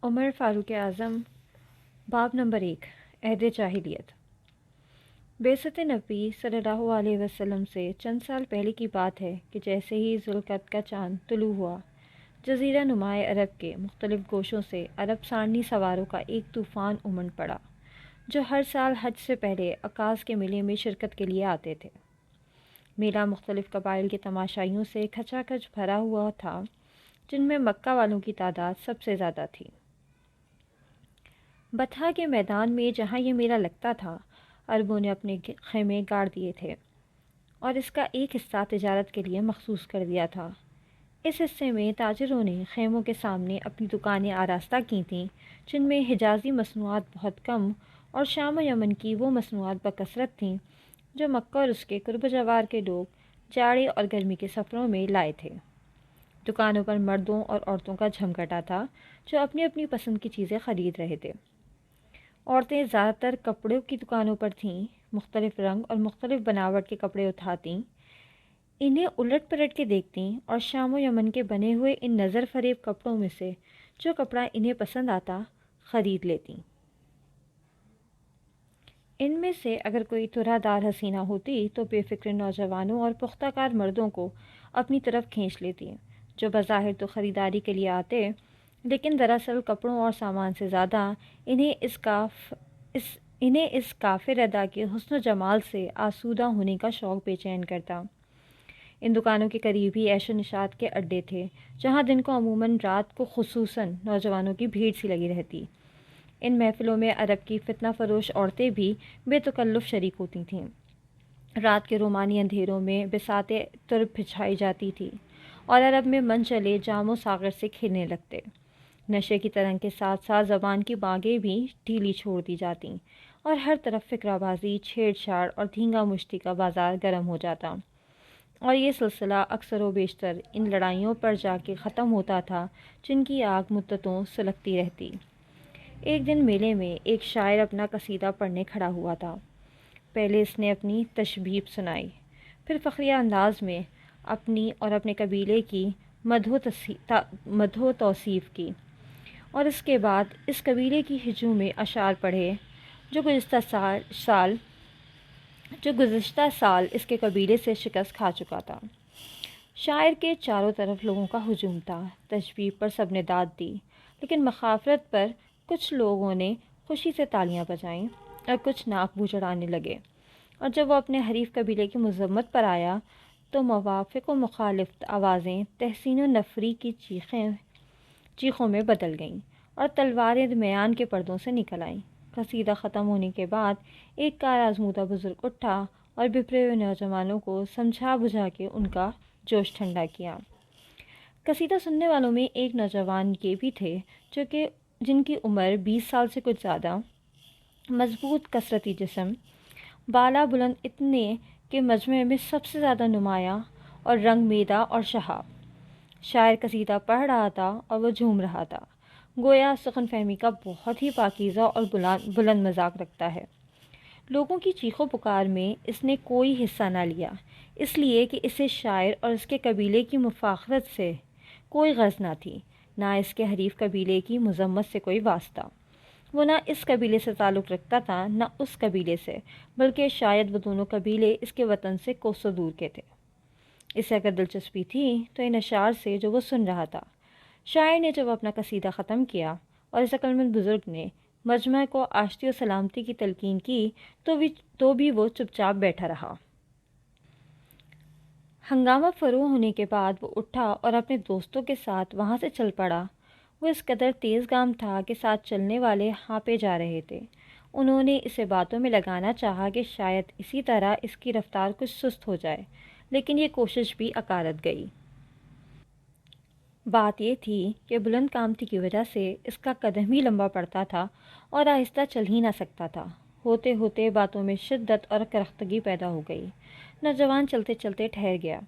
عمر فاروق اعظم باب نمبر 1 عہد جاہلیت۔ بعثت نبی صلی اللہ علیہ وسلم سے چند سال پہلے کی بات ہے کہ جیسے ہی ذوالقعدہ کا چاند طلوع ہوا، جزیرہ نمائے عرب کے مختلف گوشوں سے عرب سارنی سواروں کا ایک طوفان امنڈ پڑا، جو ہر سال حج سے پہلے عکاظ کے میلے میں شرکت کے لیے آتے تھے۔ میلہ مختلف قبائل کے تماشائیوں سے کھچا کھچ بھرا ہوا تھا، جن میں مکہ والوں کی تعداد سب سے زیادہ تھی۔ بطحا کے میدان میں جہاں یہ میلہ لگتا تھا، عربوں نے اپنے خیمے گاڑ دیے تھے اور اس کا ایک حصہ تجارت کے لیے مخصوص کر دیا تھا۔ اس حصے میں تاجروں نے خیموں کے سامنے اپنی دکانیں آراستہ کی تھیں، جن میں حجازی مصنوعات بہت کم اور شام و یمن کی وہ مصنوعات بکثرت تھیں جو مکہ اور اس کے قرب و جوار کے لوگ جاڑے اور گرمی کے سفروں میں لائے تھے۔ دکانوں پر مردوں اور عورتوں کا جھمگٹا تھا جو اپنی اپنی پسند کی چیزیں خرید رہے تھے۔ عورتیں زیادہ تر کپڑوں کی دکانوں پر تھیں، مختلف رنگ اور مختلف بناوٹ کے کپڑے اٹھاتیں، انہیں الٹ پلٹ کے دیکھتیں اور شام و یمن کے بنے ہوئے ان نظر فریب کپڑوں میں سے جو کپڑا انہیں پسند آتا خرید لیتیں۔ ان میں سے اگر کوئی طرح دار حسینہ ہوتی تو بے فکر نوجوانوں اور پختہ کار مردوں کو اپنی طرف کھینچ لیتی، جو بظاہر تو خریداری کے لیے آتے، لیکن دراصل کپڑوں اور سامان سے زیادہ انہیں اس کافر ادا کے حسن و جمال سے آسودہ ہونے کا شوق بے چین کرتا۔ ان دکانوں کے قریب ہی عیش و نشاط کے اڈے تھے، جہاں دن کو عموماً رات کو خصوصاً نوجوانوں کی بھیڑ سی لگی رہتی۔ ان محفلوں میں عرب کی فتنہ فروش عورتیں بھی بے تکلف شریک ہوتی تھیں۔ رات کے رومانی اندھیروں میں بساطیں ترب بچھائی جاتی تھی اور عرب میں من چلے جام و ساغر سے کھیلنے لگتے۔ نشے کی ترنگ کے ساتھ ساتھ زبان کی باگیں بھی ڈھیلی چھوڑ دی جاتیں اور ہر طرف فکرہ بازی، چھیڑ چھاڑ اور دھینگا مشتی کا بازار گرم ہو جاتا، اور یہ سلسلہ اکثر و بیشتر ان لڑائیوں پر جا کے ختم ہوتا تھا جن کی آگ مدتوں سلگتی رہتی۔ ایک دن میلے میں ایک شاعر اپنا قصیدہ پڑھنے کھڑا ہوا تھا۔ پہلے اس نے اپنی تشبیب سنائی، پھر فخریہ انداز میں اپنی اور اپنے قبیلے کی مدح و توصیف کی، اور اس کے بعد اس قبیلے کی ہجوم اشعار پڑھے جو گزشتہ سال اس کے قبیلے سے شکست کھا چکا تھا۔ شاعر کے چاروں طرف لوگوں کا ہجوم تھا۔ تشبیب پر سب نے داد دی، لیکن مخافرت پر کچھ لوگوں نے خوشی سے تالیاں بجائیں اور کچھ ناک منہ چڑھانے لگے، اور جب وہ اپنے حریف قبیلے کی مذمت پر آیا تو موافق و مخالف آوازیں تحسین و نفری کی چیخوں میں بدل گئیں اور تلواریں میان کے پردوں سے نکل آئیں۔ قصیدہ ختم ہونے کے بعد ایک کار آزمودہ بزرگ اٹھا اور بپھرے ہوئے نوجوانوں کو سمجھا بجھا کے ان کا جوش ٹھنڈا کیا۔ قصیدہ سننے والوں میں ایک نوجوان یہ بھی تھے جن کی عمر 20 سال سے کچھ زیادہ، مضبوط کثرتی جسم، بالا بلند اتنے کہ مجمع میں سب سے زیادہ نمایاں اور رنگ میدہ اور شہاب۔ شاعر قصیدہ پڑھ رہا تھا اور وہ جھوم رہا تھا، گویا سخن فہمی کا بہت ہی پاکیزہ اور بلند مذاق رکھتا ہے۔ لوگوں کی چیخ و پکار میں اس نے کوئی حصہ نہ لیا، اس لیے کہ اسے شاعر اور اس کے قبیلے کی مفاخرت سے کوئی غرض نہ تھی، نہ اس کے حریف قبیلے کی مذمت سے کوئی واسطہ۔ وہ نہ اس قبیلے سے تعلق رکھتا تھا نہ اس قبیلے سے، بلکہ شاید وہ دونوں قبیلے اس کے وطن سے کوسوں دور کے تھے۔ اسے اگر دلچسپی تھی تو ان اشعار سے جو وہ سن رہا تھا۔ شاعر نے جب اپنا قصیدہ ختم کیا اور اس عقلمند بزرگ نے مجمع کو آشتی و سلامتی کی تلقین کی تو بھی وہ چپ چاپ بیٹھا رہا۔ ہنگامہ فروغ ہونے کے بعد وہ اٹھا اور اپنے دوستوں کے ساتھ وہاں سے چل پڑا۔ وہ اس قدر تیز گام تھا کہ ساتھ چلنے والے ہانپے جا رہے تھے۔ انہوں نے اسے باتوں میں لگانا چاہا کہ شاید اسی طرح اس کی رفتار کچھ سست ہو جائے، لیکن یہ کوشش بھی اکارت گئی۔ بات یہ تھی کہ بلند قامتی کی وجہ سے اس کا قدم ہی لمبا پڑتا تھا اور آہستہ چل ہی نہ سکتا تھا۔ ہوتے ہوتے باتوں میں شدت اور کرختگی پیدا ہو گئی۔ نوجوان چلتے چلتے ٹھہر گیا،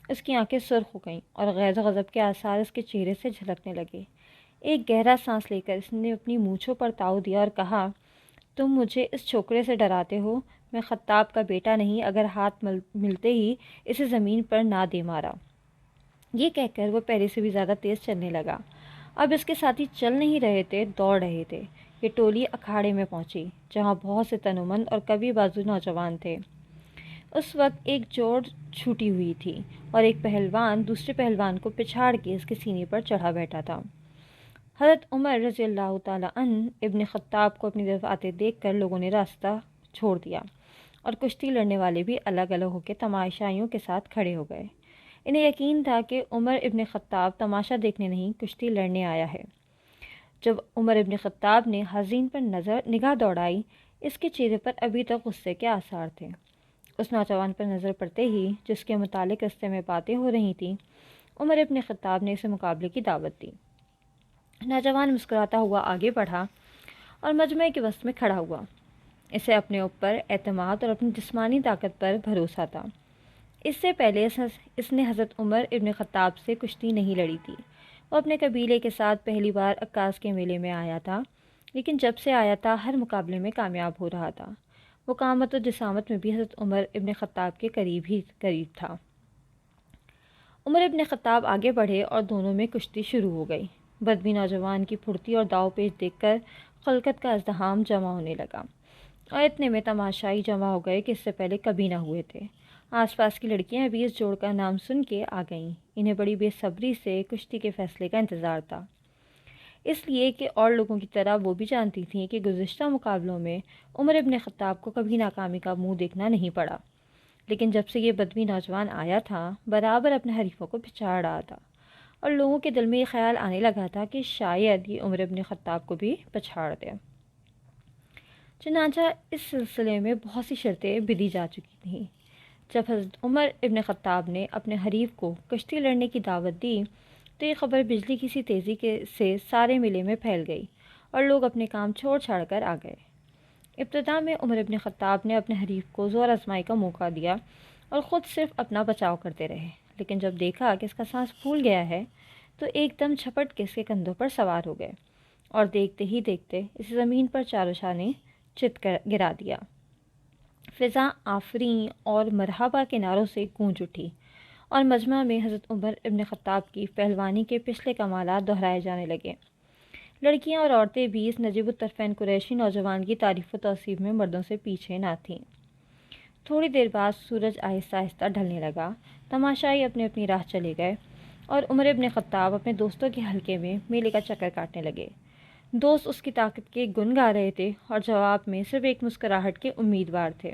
اس کی آنکھیں سرخ ہو گئیں اور غیظ و غضب کے آثار اس کے چہرے سے جھلکنے لگے۔ ایک گہرا سانس لے کر اس نے اپنی مونچھوں پر تاؤ دیا اور کہا، تم مجھے اس چھوکرے سے ڈراتے ہو؟ میں خطاب کا بیٹا نہیں، اگر ہاتھ ملتے ہی اسے زمین پر نہ دے مارا۔ یہ کہہ کر وہ پہلے سے بھی زیادہ تیز چلنے لگا اب اس کے ساتھی چل نہیں رہے تھے، دوڑ رہے تھے۔ یہ ٹولی اکھاڑے میں پہنچی جہاں بہت سے تنومند اور کبھی بازو نوجوان تھے۔ اس وقت ایک جوڑ چھوٹی ہوئی تھی اور ایک پہلوان دوسرے پہلوان کو پچھاڑ کے اس کے سینے پر چڑھا بیٹھا تھا۔ حضرت عمر رضی اللہ تعالیٰ عنہ ابن خطاب کو اپنی طرف آتے دیکھ کر لوگوں نے راستہ چھوڑ دیا اور کشتی لڑنے والے بھی الگ الگ ہو کے تماشائیوں کے ساتھ کھڑے ہو گئے۔ انہیں یقین تھا کہ عمر ابن خطاب تماشا دیکھنے نہیں، کشتی لڑنے آیا ہے۔ جب عمر ابن خطاب نے حزین پر نگاہ دوڑائی، اس کے چہرے پر ابھی تک غصے کے آثار تھے۔ اس نوجوان پر نظر پڑتے ہی جس کے متعلق رستے میں باتیں ہو رہی تھیں، عمر ابن خطاب نے اسے مقابلے کی دعوت دی۔ نوجوان مسکراتا ہوا آگے بڑھا اور مجمع کے وسط میں کھڑا ہوا۔ اسے اپنے اوپر اعتماد اور اپنی جسمانی طاقت پر بھروسہ تھا۔ اس سے پہلے اس نے حضرت عمر ابن خطاب سے کشتی نہیں لڑی تھی۔ وہ اپنے قبیلے کے ساتھ پہلی بار عکاس کے میلے میں آیا تھا، لیکن جب سے آیا تھا ہر مقابلے میں کامیاب ہو رہا تھا۔ وہ قامت و جسامت میں بھی حضرت عمر ابن خطاب کے قریب تھا۔ عمر ابن خطاب آگے بڑھے اور دونوں میں کشتی شروع ہو گئی۔ بدوی نوجوان کی پھرتی اور داؤ پیچ دیکھ کر خلقت کا ازدحام جمع ہونے لگا اور اتنے میں تماشائی جمع ہو گئے کہ اس سے پہلے کبھی نہ ہوئے تھے۔ آس پاس کی لڑکیاں بھی اس جوڑ کا نام سن کے آ گئیں۔ انہیں بڑی بے صبری سے کشتی کے فیصلے کا انتظار تھا، اس لیے کہ اور لوگوں کی طرح وہ بھی جانتی تھیں کہ گزشتہ مقابلوں میں عمر ابن خطاب کو کبھی ناکامی کا منہ دیکھنا نہیں پڑا، لیکن جب سے یہ بدوی نوجوان آیا تھا برابر اپنے حریفوں کو پچھاڑ رہا تھا اور لوگوں کے دل میں یہ خیال آنے لگا تھا کہ شاید یہ عمر ابن خطاب کو بھی پچھاڑ دے۔ چنانچہ اس سلسلے میں بہت سی شرطیں بدھی جا چکی تھیں۔ جب حضرت عمر ابن خطاب نے اپنے حریف کو کشتی لڑنے کی دعوت دی تو یہ خبر بجلی کی سی تیزی سے سارے میلے میں پھیل گئی اور لوگ اپنے کام چھوڑ چھاڑ کر آ گئے۔ ابتدا میں عمر ابن خطاب نے اپنے حریف کو زور آزمائی کا موقع دیا اور خود صرف اپنا بچاؤ کرتے رہے، لیکن جب دیکھا کہ اس کا سانس پھول گیا ہے تو ایک دم جھپٹ کے اس کے کندھوں پر سوار ہو گئے اور دیکھتے ہی دیکھتے اسے زمین پر چاروں شانے چت کر گرا دیا۔ فضا آفرین اور مرحبا کے نعروں سے گونج اٹھی اور مجمع میں حضرت عمر ابن خطاب کی پہلوانی کے پچھلے کمالات دہرائے جانے لگے۔ لڑکیاں اور عورتیں بھی اس نجیب الطرفین قریشی نوجوان کی تعریف و توصیف میں مردوں سے پیچھے نہ تھیں۔ تھوڑی دیر بعد سورج آہستہ آہستہ ڈھلنے لگا، تماشائی اپنی اپنی راہ چلے گئے اور عمر ابن خطاب اپنے دوستوں کے حلقے میں میلے کا چکر کاٹنے لگے۔ دوست اس کی طاقت کے گن گا رہے تھے اور جواب میں صرف ایک مسکراہٹ کے امیدوار تھے،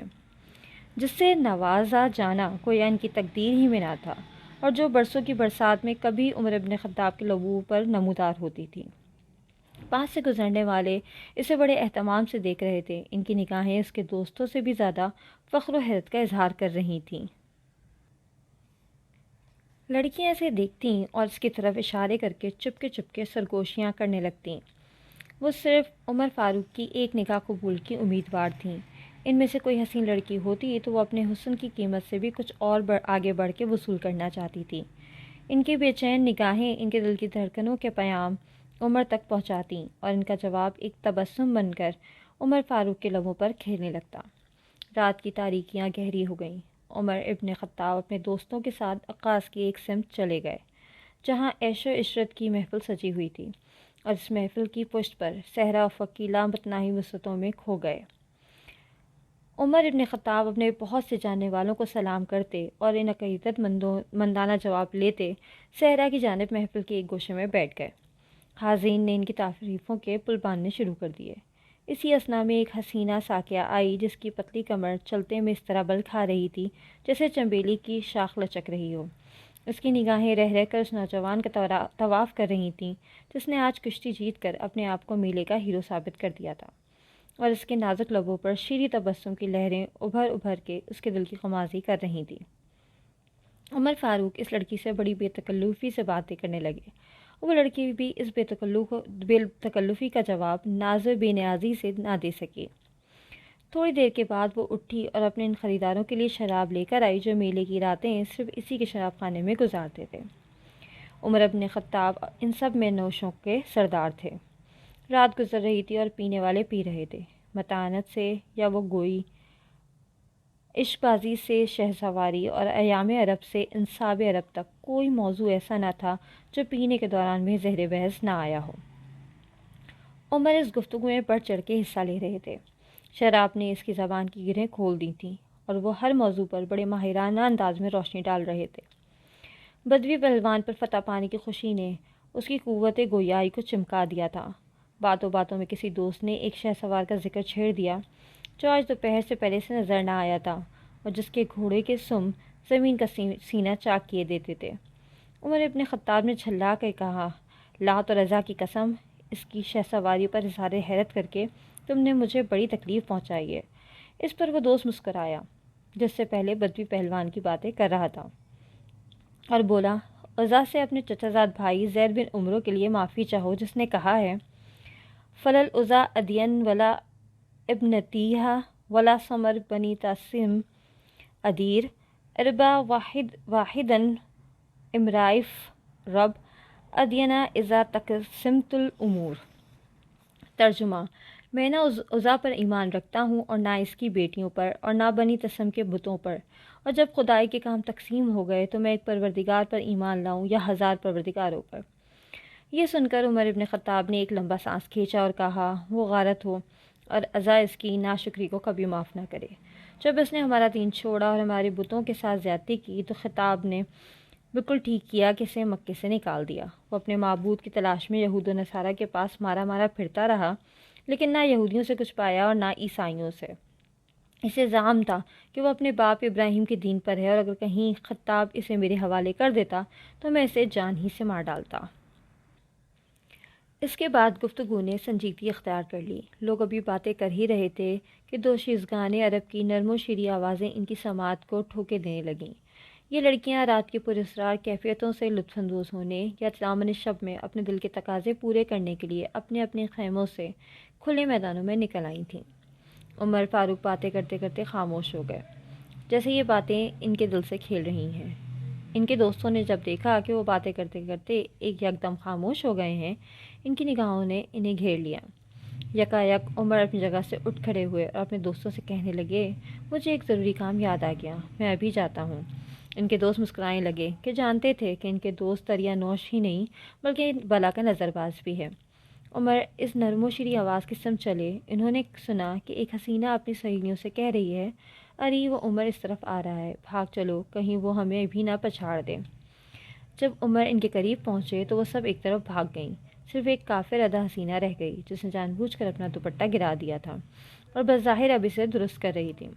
جس سے نوازا جانا کوئی ان کی تقدیر ہی میں نہ تھا اور جو برسوں کی برسات میں کبھی عمر ابن خطاب کے لبوں پر نمودار ہوتی تھی۔ پاس سے گزرنے والے اسے بڑے اہتمام سے دیکھ رہے تھے۔ ان کی نگاہیں اس کے دوستوں سے بھی زیادہ فخر و حیرت کا اظہار کر رہی تھیں۔ لڑکیاں اسے دیکھتیں اور اس کی طرف اشارے کر کے چپکے سرگوشیاں کرنے لگتیں۔ وہ صرف عمر فاروق کی ایک نگاہ قبول کی امیدوار تھیں۔ ان میں سے کوئی حسین لڑکی ہوتی تو وہ اپنے حسن کی قیمت سے بھی کچھ اور آگے بڑھ کے وصول کرنا چاہتی تھی۔ ان کی بے چین نگاہیں ان کے دل کی دھڑکنوں کے پیام عمر تک پہنچاتیں اور ان کا جواب ایک تبسم بن کر عمر فاروق کے لبوں پر کھیلنے لگتا۔ رات کی تاریکیاں گہری ہو گئیں۔ عمر ابن خطاب اپنے دوستوں کے ساتھ عکاس کی ایک سمت چلے گئے جہاں عیش و عشرت کی محفل سجی ہوئی تھی، اور اس محفل کی پشت پر صحرا افق کی لامتناہی وسعتوں میں کھو گئے۔ عمر ابن خطاب اپنے بہت سے جاننے والوں کو سلام کرتے اور ان عقیدت مندانہ جواب لیتے صحرا کی جانب محفل کے ایک گوشے میں بیٹھ گئے۔ حاضرین نے ان کی تعریفوں کے پل باندھنے شروع کر دیے۔ اسی اثنا میں ایک حسینہ ساکیہ آئی جس کی پتلی کمر چلتے میں اس طرح بل کھا رہی تھی جیسے چنبیلی کی شاخ لچک رہی ہو۔ اس کی نگاہیں رہ رہ کر اس نوجوان کا طواف کر رہی تھیں جس نے آج کشتی جیت کر اپنے آپ کو میلے کا ہیرو ثابت کر دیا تھا، اور اس کے نازک لبوں پر شیریں تبسم کی لہریں ابھر کے اس کے دل کی خمازی کر رہی تھیں۔ عمر فاروق اس لڑکی سے بڑی بے تکلفی سے باتیں کرنے لگے۔ وہ لڑکی بھی اس بے تکلفی کا جواب ناز و بے نیازی سے نہ دے سکی۔ تھوڑی دیر کے بعد وہ اٹھی اور اپنے ان خریداروں کے لیے شراب لے کر آئی جو میلے کی راتیں صرف اسی کے شراب خانے میں گزارتے تھے۔ عمر ابن خطاب ان سب میں نوشوں کے سردار تھے۔ رات گزر رہی تھی اور پینے والے پی رہے تھے، متانت سے یا وہ گوئی عشق بازی سے شہ سواری اور ایام عرب سے انصاب عرب تک کوئی موضوع ایسا نہ تھا جو پینے کے دوران میں زہر بحث نہ آیا ہو۔ عمر اس گفتگو میں بڑھ چڑھ کے حصہ لے رہے تھے۔ شراب نے اس کی زبان کی گرہیں کھول دی تھیں اور وہ ہر موضوع پر بڑے ماہرانہ انداز میں روشنی ڈال رہے تھے۔ بدوی پہلوان پر فتح پانے کی خوشی نے اس کی قوت گویائی کو چمکا دیا تھا۔ باتوں باتوں میں کسی دوست نے ایک شہ سوار کا ذکر چھیڑ دیا جو آج دوپہر سے پہلے سے نظر نہ آیا تھا اور جس کے گھوڑے کے سم زمین کا سینہ چاک کیے دیتے تھے۔ عمر ابن خطاب نے جھلا کر کہا، لات و رضا کی قسم، اس کی شہ سواری پر اظہار حیرت کر کے تم نے مجھے بڑی تکلیف پہنچائی ہے۔ اس پر وہ دوست مسکرایا جس سے پہلے بدوی پہلوان کی باتیں کر رہا تھا اور بولا، عزا سے اپنے چچا زاد بھائی زید بن عمرو کے لیے معافی چاہو جس نے کہا ہے، فلل عزا ادین ولا ابنتیہا ولا ثمر بنی تاسم ادیر اربا واحدن امرائف رب ادینہ اذا تقسمت الامور۔ ترجمہ، میں نہ عزا پر ایمان رکھتا ہوں اور نہ اس کی بیٹیوں پر اور نہ بنی تسم کے بتوں پر، اور جب خدائی کے کام تقسیم ہو گئے تو میں ایک پروردگار پر ایمان لاؤں یا ہزار پروردگاروں پر۔ یہ سن کر عمر ابن خطاب نے ایک لمبا سانس کھینچا اور کہا، وہ غارت ہو اور عزا اس کی ناشکری کو کبھی معاف نہ کرے۔ جب اس نے ہمارا دین چھوڑا اور ہمارے بتوں کے ساتھ زیادتی کی تو خطاب نے بالکل ٹھیک کیا کہ اسے مکے سے نکال دیا۔ وہ اپنے معبود کی تلاش میں یہود و نصارہ کے پاس مارا مارا پھرتا رہا، لیکن نہ یہودیوں سے کچھ پایا اور نہ عیسائیوں سے۔ اسے زعم تھا کہ وہ اپنے باپ ابراہیم کے دین پر ہے اور اگر کہیں خطاب اسے میرے حوالے کر دیتا تو میں اسے جان ہی سے مار ڈالتا۔ اس کے بعد گفتگو نے سنجیدگی اختیار کر لی۔ لوگ ابھی باتیں کر ہی رہے تھے کہ دو شیزگان عرب کی نرم و شیریں آوازیں ان کی سماعت کو ٹھوکے دینے لگیں۔ یہ لڑکیاں رات کی پراسرار کیفیتوں سے لطف اندوز ہونے یا دامن شب میں اپنے دل کے تقاضے پورے کرنے کے لیے اپنے اپنے خیموں سے کھلے میدانوں میں نکل آئی تھیں۔ عمر فاروق باتیں کرتے کرتے خاموش ہو گئے، جیسے یہ باتیں ان کے دل سے کھیل رہی ہیں۔ ان کے دوستوں نے جب دیکھا کہ وہ باتیں کرتے کرتے ایک یکدم خاموش ہو گئے ہیں، ان کی نگاہوں نے انہیں گھیر لیا۔ یکایک عمر اپنی جگہ سے اٹھ کھڑے ہوئے اور اپنے دوستوں سے کہنے لگے، مجھے ایک ضروری کام یاد آ گیا، میں ابھی جاتا ہوں۔ ان کے دوست مسکرانے لگے کہ جانتے تھے کہ ان کے دوست دریا نوش ہی نہیں بلکہ بلا کا نظر باز بھی ہے۔ عمر اس نرم و شیریں آواز کی سمت چلے۔ انہوں نے سنا کہ ایک حسینہ اپنی سہیلیوں سے کہہ رہی ہے، ارے وہ عمر اس طرف آ رہا ہے، بھاگ چلو کہیں وہ ہمیں بھی نہ پچھاڑ دے۔ جب عمر ان کے قریب پہنچے تو وہ سب ایک طرف بھاگ گئیں، صرف ایک کافر ادا حسینہ رہ گئی جس نے جان بوجھ کر اپنا دوپٹہ گرا دیا تھا اور بظاہر اب اسے درست کر رہی تھی۔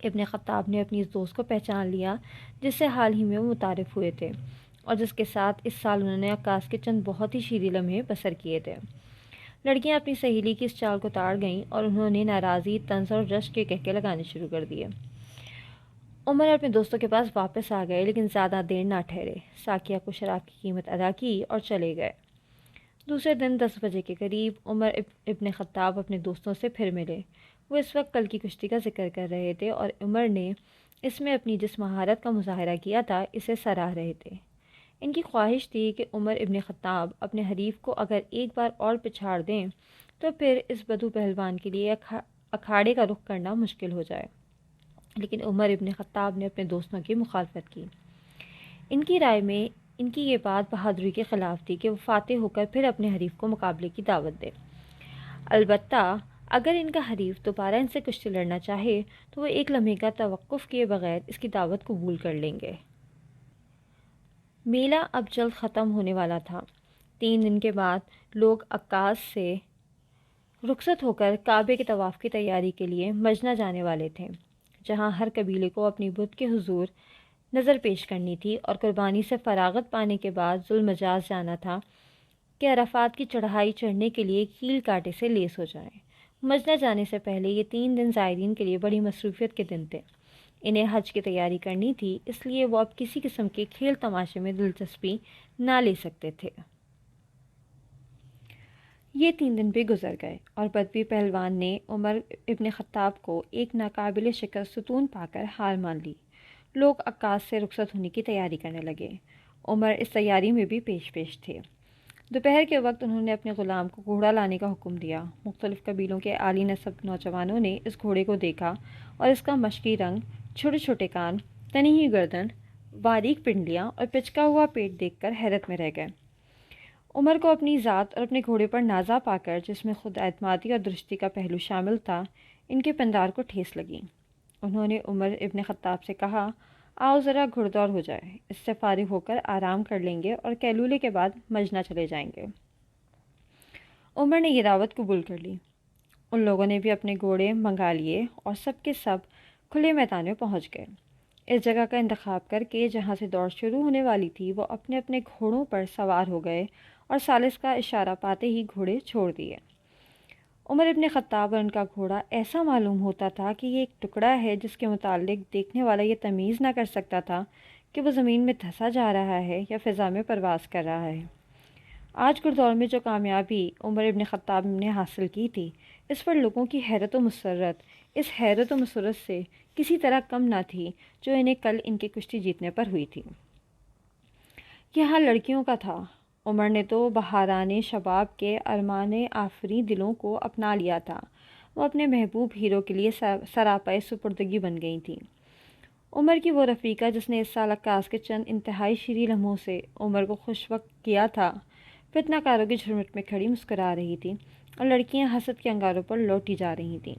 ابن خطاب نے اپنی اس دوست کو پہچان لیا جس سے حال ہی میں وہ متعارف ہوئے تھے اور جس کے ساتھ اس سال انہوں نے عکاس کے چند بہت ہی شیریں لمحے بسر کیے تھے۔ لڑکیاں اپنی سہیلی کی اس چال کو تاڑ گئیں اور انہوں نے ناراضی، طنز اور رشک کے کہکے لگانے شروع کر دیے۔ عمر اپنے دوستوں کے پاس واپس آ گئے لیکن زیادہ دیر نہ ٹھہرے، ساقیہ کو شراب کی قیمت ادا کی اور چلے گئے۔ دوسرے دن 10 بجے کے قریب عمر ابن خطاب اپنے دوستوں سے پھر ملے۔ وہ اس وقت کل کی کشتی کا ذکر کر رہے تھے اور عمر نے اس میں اپنی جس مہارت کا مظاہرہ کیا تھا اسے سراہ رہے تھے۔ ان کی خواہش تھی کہ عمر ابن خطاب اپنے حریف کو اگر ایک بار اور پچھاڑ دیں تو پھر اس بدو پہلوان کے لیے اکھاڑے کا رخ کرنا مشکل ہو جائے، لیکن عمر ابن خطاب نے اپنے دوستوں کی مخالفت کی۔ ان کی رائے میں ان کی یہ بات بہادری کے خلاف تھی کہ وہ فاتح ہو کر پھر اپنے حریف کو مقابلے کی دعوت دے۔ البتہ اگر ان کا حریف دوبارہ ان سے کشتی لڑنا چاہے تو وہ ایک لمحے کا توقف کیے بغیر اس کی دعوت قبول کر لیں گے۔ میلہ اب جلد ختم ہونے والا تھا۔ 3 دن کے بعد لوگ عکاس سے رخصت ہو کر کعبے کے طواف کی تیاری کے لیے مجنہ جانے والے تھے، جہاں ہر قبیلے کو اپنی بت کے حضور نظر پیش کرنی تھی اور قربانی سے فراغت پانے کے بعد ذوالمجاز جانا تھا کہ عرفات کی چڑھائی چڑھنے کے لیے کیل کاٹے سے لیس ہو جائیں۔ مجنہ جانے سے پہلے یہ 3 دن زائرین کے لیے بڑی مصروفیت کے دن تھے۔ انہیں حج کی تیاری کرنی تھی، اس لیے وہ اب کسی قسم کے کھیل تماشے میں دلچسپی نہ لے سکتے تھے۔ یہ 3 دن بھی گزر گئے اور بدوی پہلوان نے عمر ابن خطاب کو ایک ناقابل شکست ستون پا کر ہار مان لی۔ لوگ عکاس سے رخصت ہونے کی تیاری کرنے لگے۔ عمر اس تیاری میں بھی پیش تھے۔ دوپہر کے وقت انہوں نے اپنے غلام کو گھوڑا لانے کا حکم دیا۔ مختلف قبیلوں کے عالی نسب نوجوانوں نے اس گھوڑے کو دیکھا اور اس کا مشکی رنگ، چھوٹے چھوٹے کان، تنی ہوئی گردن، باریک پنڈلیاں اور پچکا ہوا پیٹ دیکھ کر حیرت میں رہ گئے۔ عمر کو اپنی ذات اور اپنے گھوڑے پر نازا پا کر، جس میں خود اعتمادی اور درستی کا پہلو شامل تھا، ان کے پندار کو ٹھیس لگی۔ انہوں نے عمر ابن خطاب سے کہا، آؤ ذرا گھڑ دور ہو جائے، اس سے فارغ ہو کر آرام کر لیں گے اور کیلولے کے بعد مجنہ چلے جائیں گے۔ عمر نے یہ دعوت قبول کر لی۔ ان لوگوں نے بھی اپنے گھوڑے منگا لیے اور سب کے سب کھلے میدان میں پہنچ گئے۔ اس جگہ کا انتخاب کر کے جہاں سے دوڑ شروع ہونے والی تھی، وہ اپنے اپنے گھوڑوں پر سوار ہو گئے اور ثالث کا اشارہ پاتے ہی گھوڑے چھوڑ دیے۔ عمر ابن خطاب اور ان کا گھوڑا ایسا معلوم ہوتا تھا کہ یہ ایک ٹکڑا ہے جس کے متعلق دیکھنے والا یہ تمیز نہ کر سکتا تھا کہ وہ زمین میں دھنسا جا رہا ہے یا فضا میں پرواز کر رہا ہے۔ آج گھڑدور میں جو کامیابی عمر ابن خطاب نے حاصل کی تھی، اس پر لوگوں کی حیرت و مسرت اس حیرت و مسرت سے کسی طرح کم نہ تھی جو انہیں کل ان کی کشتی جیتنے پر ہوئی تھی۔ یہ حال لڑکیوں کا تھا۔ عمر نے تو بہاران شباب کے ارمان آفری دلوں کو اپنا لیا تھا۔ وہ اپنے محبوب ہیرو کے لیے سراپائے سپردگی بن گئی تھیں۔ عمر کی وہ رفیقہ جس نے اس سال عکاس کے چند انتہائی شیریں لمحوں سے عمر کو خوش وقت کیا تھا، فتنہ کاروں کی جھرمٹ میں کھڑی مسکرا رہی تھی اور لڑکیاں حسد کے انگاروں پر لوٹی جا رہی تھیں۔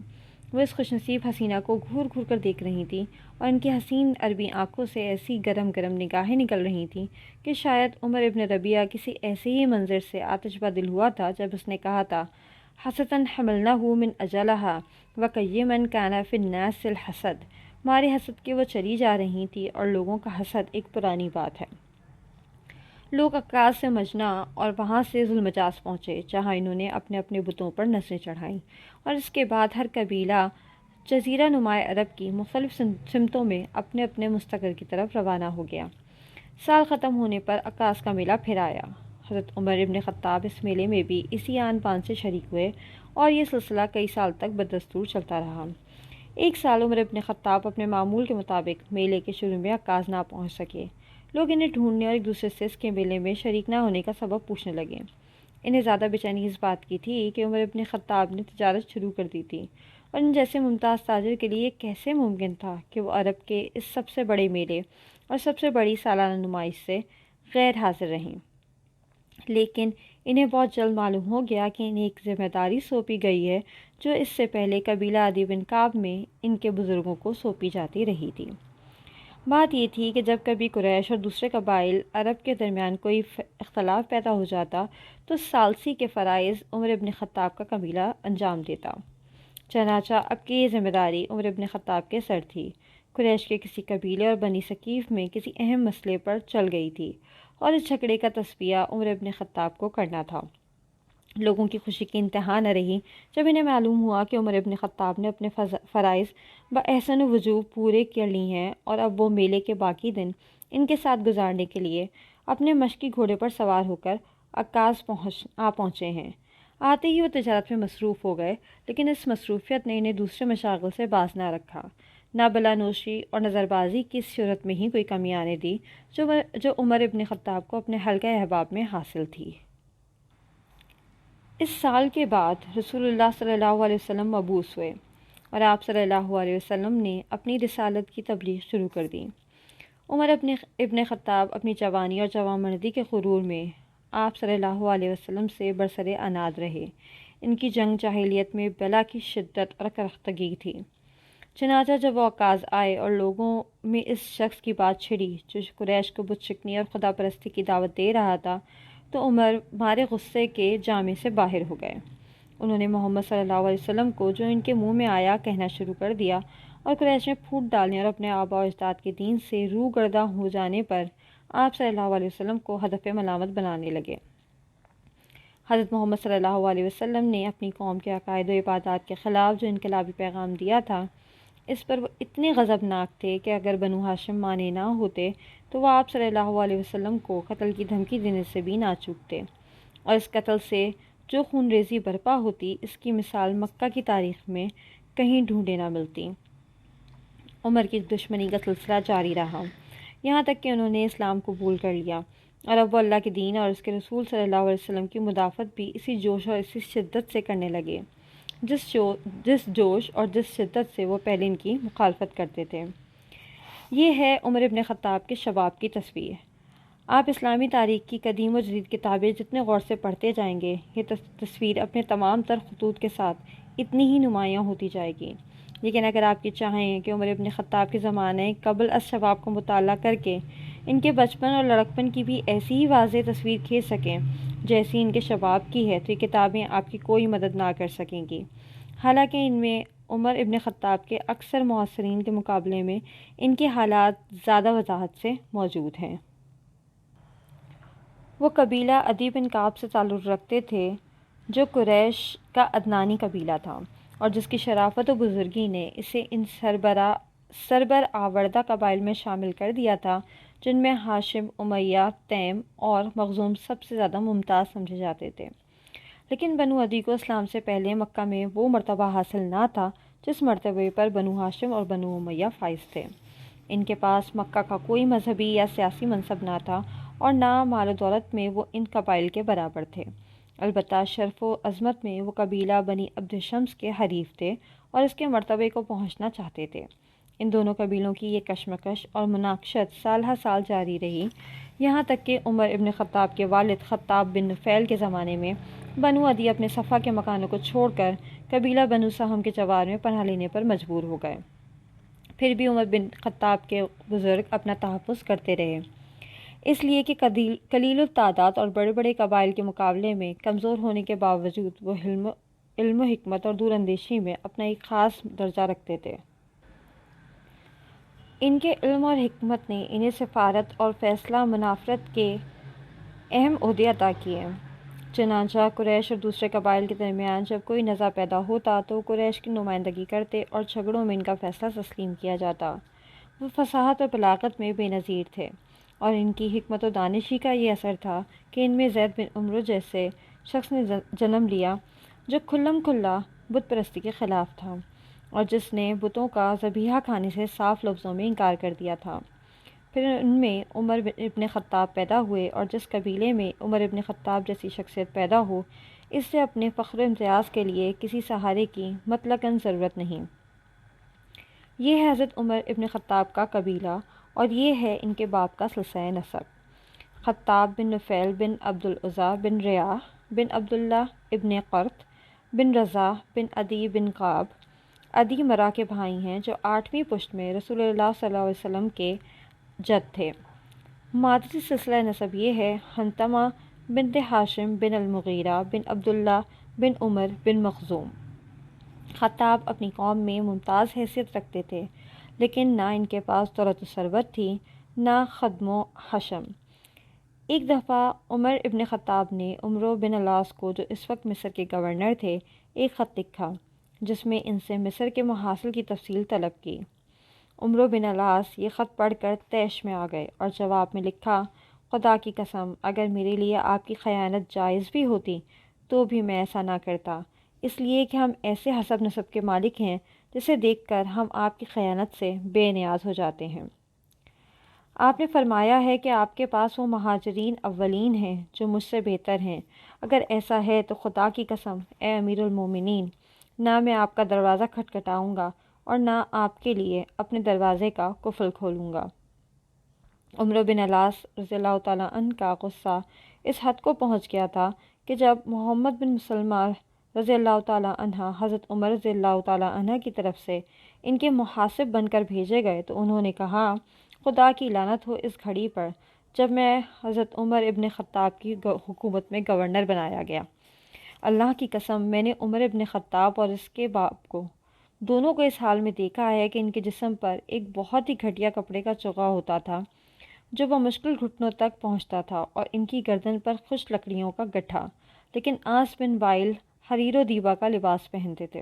وہ اس خوش نصیب حسینہ کو گھور گھور کر دیکھ رہی تھیں اور ان کی حسین عربی آنکھوں سے ایسی گرم گرم نگاہیں نکل رہی تھیں کہ شاید عمر ابن ربیعہ کسی ایسے ہی منظر سے آتش بدل ہوا تھا جب اس نے کہا تھا، حسدًا حملناہ من اجلہا وکیمن کان فی الناس الحسد۔ ہمارے حسد کے وہ چلی جا رہی تھی اور لوگوں کا حسد ایک پرانی بات ہے۔ لوگ عکاس سے مجنہ اور وہاں سے ذوالمجاز پہنچے جہاں انہوں نے اپنے اپنے بتوں پر نظریں چڑھائیں، اور اس کے بعد ہر قبیلہ جزیرہ نماء عرب کی مختلف سمتوں میں اپنے اپنے مستقر کی طرف روانہ ہو گیا۔ سال ختم ہونے پر عکاس کا میلہ پھر آیا۔ حضرت عمر ابن خطاب اس میلے میں بھی اسی آن بان سے شریک ہوئے اور یہ سلسلہ کئی سال تک بدستور چلتا رہا۔ ایک سال عمر ابن خطاب اپنے معمول کے مطابق میلے کے شروع میں عکاس نہ پہنچ سکے۔ لوگ انہیں ڈھونڈنے اور ایک دوسرے سے اس کے میلے میں شریک نہ ہونے کا سبب پوچھنے لگے۔ انہیں زیادہ بے چینی اس بات کی تھی کہ عمر ابن خطاب نے تجارت شروع کر دی تھی، اور ان جیسے ممتاز تاجر کے لیے یہ کیسے ممکن تھا کہ وہ عرب کے اس سب سے بڑے میلے اور سب سے بڑی سالانہ نمائش سے غیر حاضر رہیں۔ لیکن انہیں بہت جلد معلوم ہو گیا کہ انہیں ایک ذمہ داری سونپی گئی ہے جو اس سے پہلے قبیلہ عدی بن کعب میں ان کے بزرگوں کو سونپی جاتی رہی تھی۔ بات یہ تھی کہ جب کبھی قریش اور دوسرے قبائل عرب کے درمیان کوئی اختلاف پیدا ہو جاتا تو ثالثی کے فرائض عمر ابن خطاب کا قبیلہ انجام دیتا۔ چنانچہ اب کی یہ ذمہ داری عمر ابن خطاب کے سر تھی۔ قریش کے کسی قبیلے اور بنی ثقیف میں کسی اہم مسئلے پر چل گئی تھی اور اس جھگڑے کا تصفیہ عمر ابن خطاب کو کرنا تھا۔ لوگوں کی خوشی کی انتہا نہ رہی جب انہیں معلوم ہوا کہ عمر ابن خطاب نے اپنے فرائض بأحسن وجوہ پورے کر لی ہیں اور اب وہ میلے کے باقی دن ان کے ساتھ گزارنے کے لیے اپنے مشکی گھوڑے پر سوار ہو کر عکاس پہنچے ہیں۔ آتے ہی وہ تجارت میں مصروف ہو گئے، لیکن اس مصروفیت نے انہیں دوسرے مشاغل سے باز نہ رکھا، نہ بلا نوشی اور نظر بازی کی اس صورت میں ہی کوئی کمی آنے دی جو عمر ابن خطاب کو اپنے حلقہ احباب میں حاصل تھی۔ اس سال کے بعد رسول اللہ صلی اللہ علیہ وسلم مبعوث ہوئے اور آپ صلی اللہ علیہ وسلم نے اپنی رسالت کی تبلیغ شروع کر دی۔ عمر ابن خطاب اپنی جوانی اور جوانمردی کے غرور میں آپ صلی اللہ علیہ وسلم سے برسر عناد رہے۔ ان کی جنگ جاہلیت میں بلا کی شدت اور کرختگی تھی۔ چنانچہ جب وہ عکاظ آئے اور لوگوں میں اس شخص کی بات چھڑی جو قریش کو بت شکنی اور خدا پرستی کی دعوت دے رہا تھا تو عمر مارے غصے کے جامے سے باہر ہو گئے۔ انہوں نے محمد صلی اللہ علیہ وسلم کو جو ان کے منہ میں آیا کہنا شروع کر دیا اور قریش میں پھوٹ ڈالنے اور اپنے آباء و اجداد کے دین سے روگرداں ہو جانے پر آپ صلی اللہ علیہ وسلم کو ہدف ملامت بنانے لگے۔ حضرت محمد صلی اللہ علیہ وسلم نے اپنی قوم کے عقائد و عبادات کے خلاف جو انقلابی پیغام دیا تھا، اس پر وہ اتنے غضبناک تھے کہ اگر بنو ہاشم مانے نہ ہوتے تو وہ آپ صلی اللہ علیہ وسلم کو قتل کی دھمکی دینے سے بھی نہ چوکتے، اور اس قتل سے جو خون ریزی برپا ہوتی اس کی مثال مکہ کی تاریخ میں کہیں ڈھونڈے نہ ملتی۔ عمر کی دشمنی کا سلسلہ جاری رہا، یہاں تک کہ انہوں نے اسلام قبول کر لیا اور اب وہ اللہ کے دین اور اس کے رسول صلی اللہ علیہ وسلم کی مدافعت بھی اسی جوش اور اسی شدت سے کرنے لگے جس جوش اور جس شدت سے وہ پہلے ان کی مخالفت کرتے تھے۔ یہ ہے عمر ابن خطاب کے شباب کی تصویر۔ آپ اسلامی تاریخ کی قدیم و جدید کتابیں جتنے غور سے پڑھتے جائیں گے، یہ تصویر اپنے تمام تر خطوط کے ساتھ اتنی ہی نمایاں ہوتی جائے گی۔ لیکن اگر آپ کی چاہیں کہ عمر ابن خطاب کے زمانے قبل از شباب کو مطالعہ کر کے ان کے بچپن اور لڑکپن کی بھی ایسی ہی واضح تصویر کھینچ سکیں جیسی ان کے شباب کی ہے، تو یہ کتابیں آپ کی کوئی مدد نہ کر سکیں گی۔ حالانکہ ان میں عمر ابن خطاب کے اکثر معاصرین کے مقابلے میں ان کے حالات زیادہ وضاحت سے موجود ہیں۔ وہ قبیلہ عدی بن کعب سے تعلق رکھتے تھے جو قریش کا عدنانی قبیلہ تھا، اور جس کی شرافت و بزرگی نے اسے ان سربرآوردہ قبائل میں شامل کر دیا تھا جن میں ہاشم، امیہ، تیم اور مخزوم سب سے زیادہ ممتاز سمجھے جاتے تھے۔ لیکن بنو عدی کو اسلام سے پہلے مکہ میں وہ مرتبہ حاصل نہ تھا جس مرتبے پر بنو ہاشم اور بنو امیہ فائز تھے۔ ان کے پاس مکہ کا کوئی مذہبی یا سیاسی منصب نہ تھا اور نہ مال و دولت میں وہ ان قبائل کے برابر تھے۔ البتہ شرف و عظمت میں وہ قبیلہ بنی عبد شمس کے حریف تھے اور اس کے مرتبے کو پہنچنا چاہتے تھے۔ ان دونوں قبیلوں کی یہ کشمکش اور مناقشت سال ہر سال جاری رہی، یہاں تک کہ عمر ابن خطاب کے والد خطاب بن نفیل کے زمانے میں بنو عدی اپنے صفا کے مکانوں کو چھوڑ کر قبیلہ بنو سہم کے جوار میں پناہ لینے پر مجبور ہو گئے۔ پھر بھی عمر بن خطاب کے بزرگ اپنا تحفظ کرتے رہے، اس لیے کہ قلیل التعداد اور بڑے بڑے قبائل کے مقابلے میں کمزور ہونے کے باوجود وہ علم و حکمت اور دور اندیشی میں اپنا ایک خاص درجہ رکھتے تھے۔ ان کے علم اور حکمت نے انہیں سفارت اور فیصلہ منافرت کے اہم عہدے عطا کیے۔ چنانچہ قریش اور دوسرے قبائل کے درمیان جب کوئی نزاع پیدا ہوتا تو وہ قریش کی نمائندگی کرتے اور جھگڑوں میں ان کا فیصلہ تسلیم کیا جاتا۔ وہ فصاحت اور بلاغت میں بے نظیر تھے، اور ان کی حکمت و دانشی کا یہ اثر تھا کہ ان میں زید بن عمرو جیسے شخص نے جنم لیا جو کھلم کھلا بت پرستی کے خلاف تھا اور جس نے بتوں کا ذبیحہ کھانے سے صاف لفظوں میں انکار کر دیا تھا۔ پھر ان میں عمر ابن خطاب پیدا ہوئے، اور جس قبیلے میں عمر ابن خطاب جیسی شخصیت پیدا ہو، اس سے اپنے فخر و امتیاز کے لیے کسی سہارے کی مطلقاً ضرورت نہیں۔ یہ ہے حضرت عمر ابن خطاب کا قبیلہ، اور یہ ہے ان کے باپ کا سلسلہ نسب۔ خطاب بن نفیل بن عبد العزیٰ بن ریاح بن عبداللہ ابن قرط بن رضا بن عدی بن کعب عدی مرہ کے بھائی ہیں، جو 8ویں پشت میں رسول اللہ صلی اللہ علیہ وسلم کے جد تھے۔ مادری سلسلہ نسب یہ ہے: حنتمہ بنت ہاشم بن المغیرہ بن عبداللہ بن عمر بن مخزوم۔ خطاب اپنی قوم میں ممتاز حیثیت رکھتے تھے، لیکن نہ ان کے پاس دولت و ثروت تھی، نہ خدم و حشم۔ ایک دفعہ عمر ابن خطاب نے عمرو بن العاص کو، جو اس وقت مصر کے گورنر تھے، ایک خط لکھا جس میں ان سے مصر کے محاصل کی تفصیل طلب کی۔ عمرو بن العاص یہ خط پڑھ کر طیش میں آ گئے اور جواب میں لکھا: خدا کی قسم، اگر میرے لیے آپ کی خیانت جائز بھی ہوتی تو بھی میں ایسا نہ کرتا، اس لیے کہ ہم ایسے حسب نسب کے مالک ہیں جسے دیکھ کر ہم آپ کی خیانت سے بے نیاز ہو جاتے ہیں۔ آپ نے فرمایا ہے کہ آپ کے پاس وہ مہاجرین اولین ہیں جو مجھ سے بہتر ہیں۔ اگر ایسا ہے تو خدا کی قسم اے امیر المومنین، نہ میں آپ کا دروازہ کھٹکھٹاؤں گا اور نہ آپ کے لیے اپنے دروازے کا قفل کھولوں گا۔ عمرو بن العاص رضی اللہ تعالیٰ عنہ کا غصہ اس حد کو پہنچ گیا تھا کہ جب محمد بن مسلمہ رضی اللہ تعالیٰ عنہ حضرت عمر رضی اللہ تعالیٰ عنہ کی طرف سے ان کے محاسب بن کر بھیجے گئے تو انہوں نے کہا: خدا کی لعنت ہو اس گھڑی پر جب میں حضرت عمر ابن خطاب کی حکومت میں گورنر بنایا گیا۔ اللہ کی قسم، میں نے عمر ابن خطاب اور اس کے باپ کو دونوں کو اس حال میں دیکھا ہے کہ ان کے جسم پر ایک بہت ہی گھٹیا کپڑے کا چوغا ہوتا تھا جو بمشکل گھٹنوں تک پہنچتا تھا، اور ان کی گردن پر خشک لکڑیوں کا گٹھا، لیکن عاص بن وائل حریر و دیبا کا لباس پہنتے تھے۔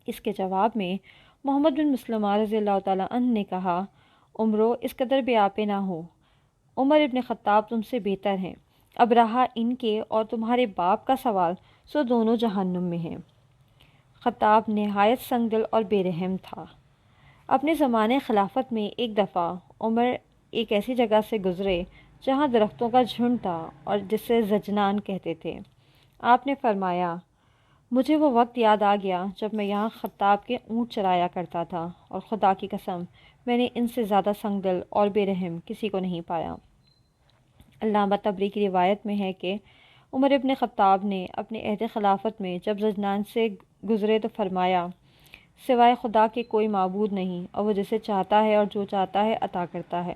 اس کے جواب میں محمد بن مسلمہ رضی اللہ تعالیٰ عنہ نے کہا: عمرو، اس قدر بے آپے نہ ہو، عمر ابن خطاب تم سے بہتر ہیں۔ اب رہا ان کے اور تمہارے باپ کا سوال، سو دونوں جہنم میں ہیں۔ خطاب نہایت سنگ دل اور بے رحم تھا۔ اپنے زمانے خلافت میں ایک دفعہ عمر ایک ایسی جگہ سے گزرے جہاں درختوں کا جھنڈ تھا اور جسے زجنان کہتے تھے۔ آپ نے فرمایا، مجھے وہ وقت یاد آ گیا جب میں یہاں خطاب کے اونٹ چرایا کرتا تھا، اور خدا کی قسم میں نے ان سے زیادہ سنگ دل اور بے رحم کسی کو نہیں پایا۔ علامہ طبری کی روایت میں ہے کہ عمر ابن خطاب نے اپنے عہد خلافت میں جب زجنان سے گزرے تو فرمایا، سوائے خدا کے کوئی معبود نہیں، اور وہ جسے چاہتا ہے اور جو چاہتا ہے عطا کرتا ہے۔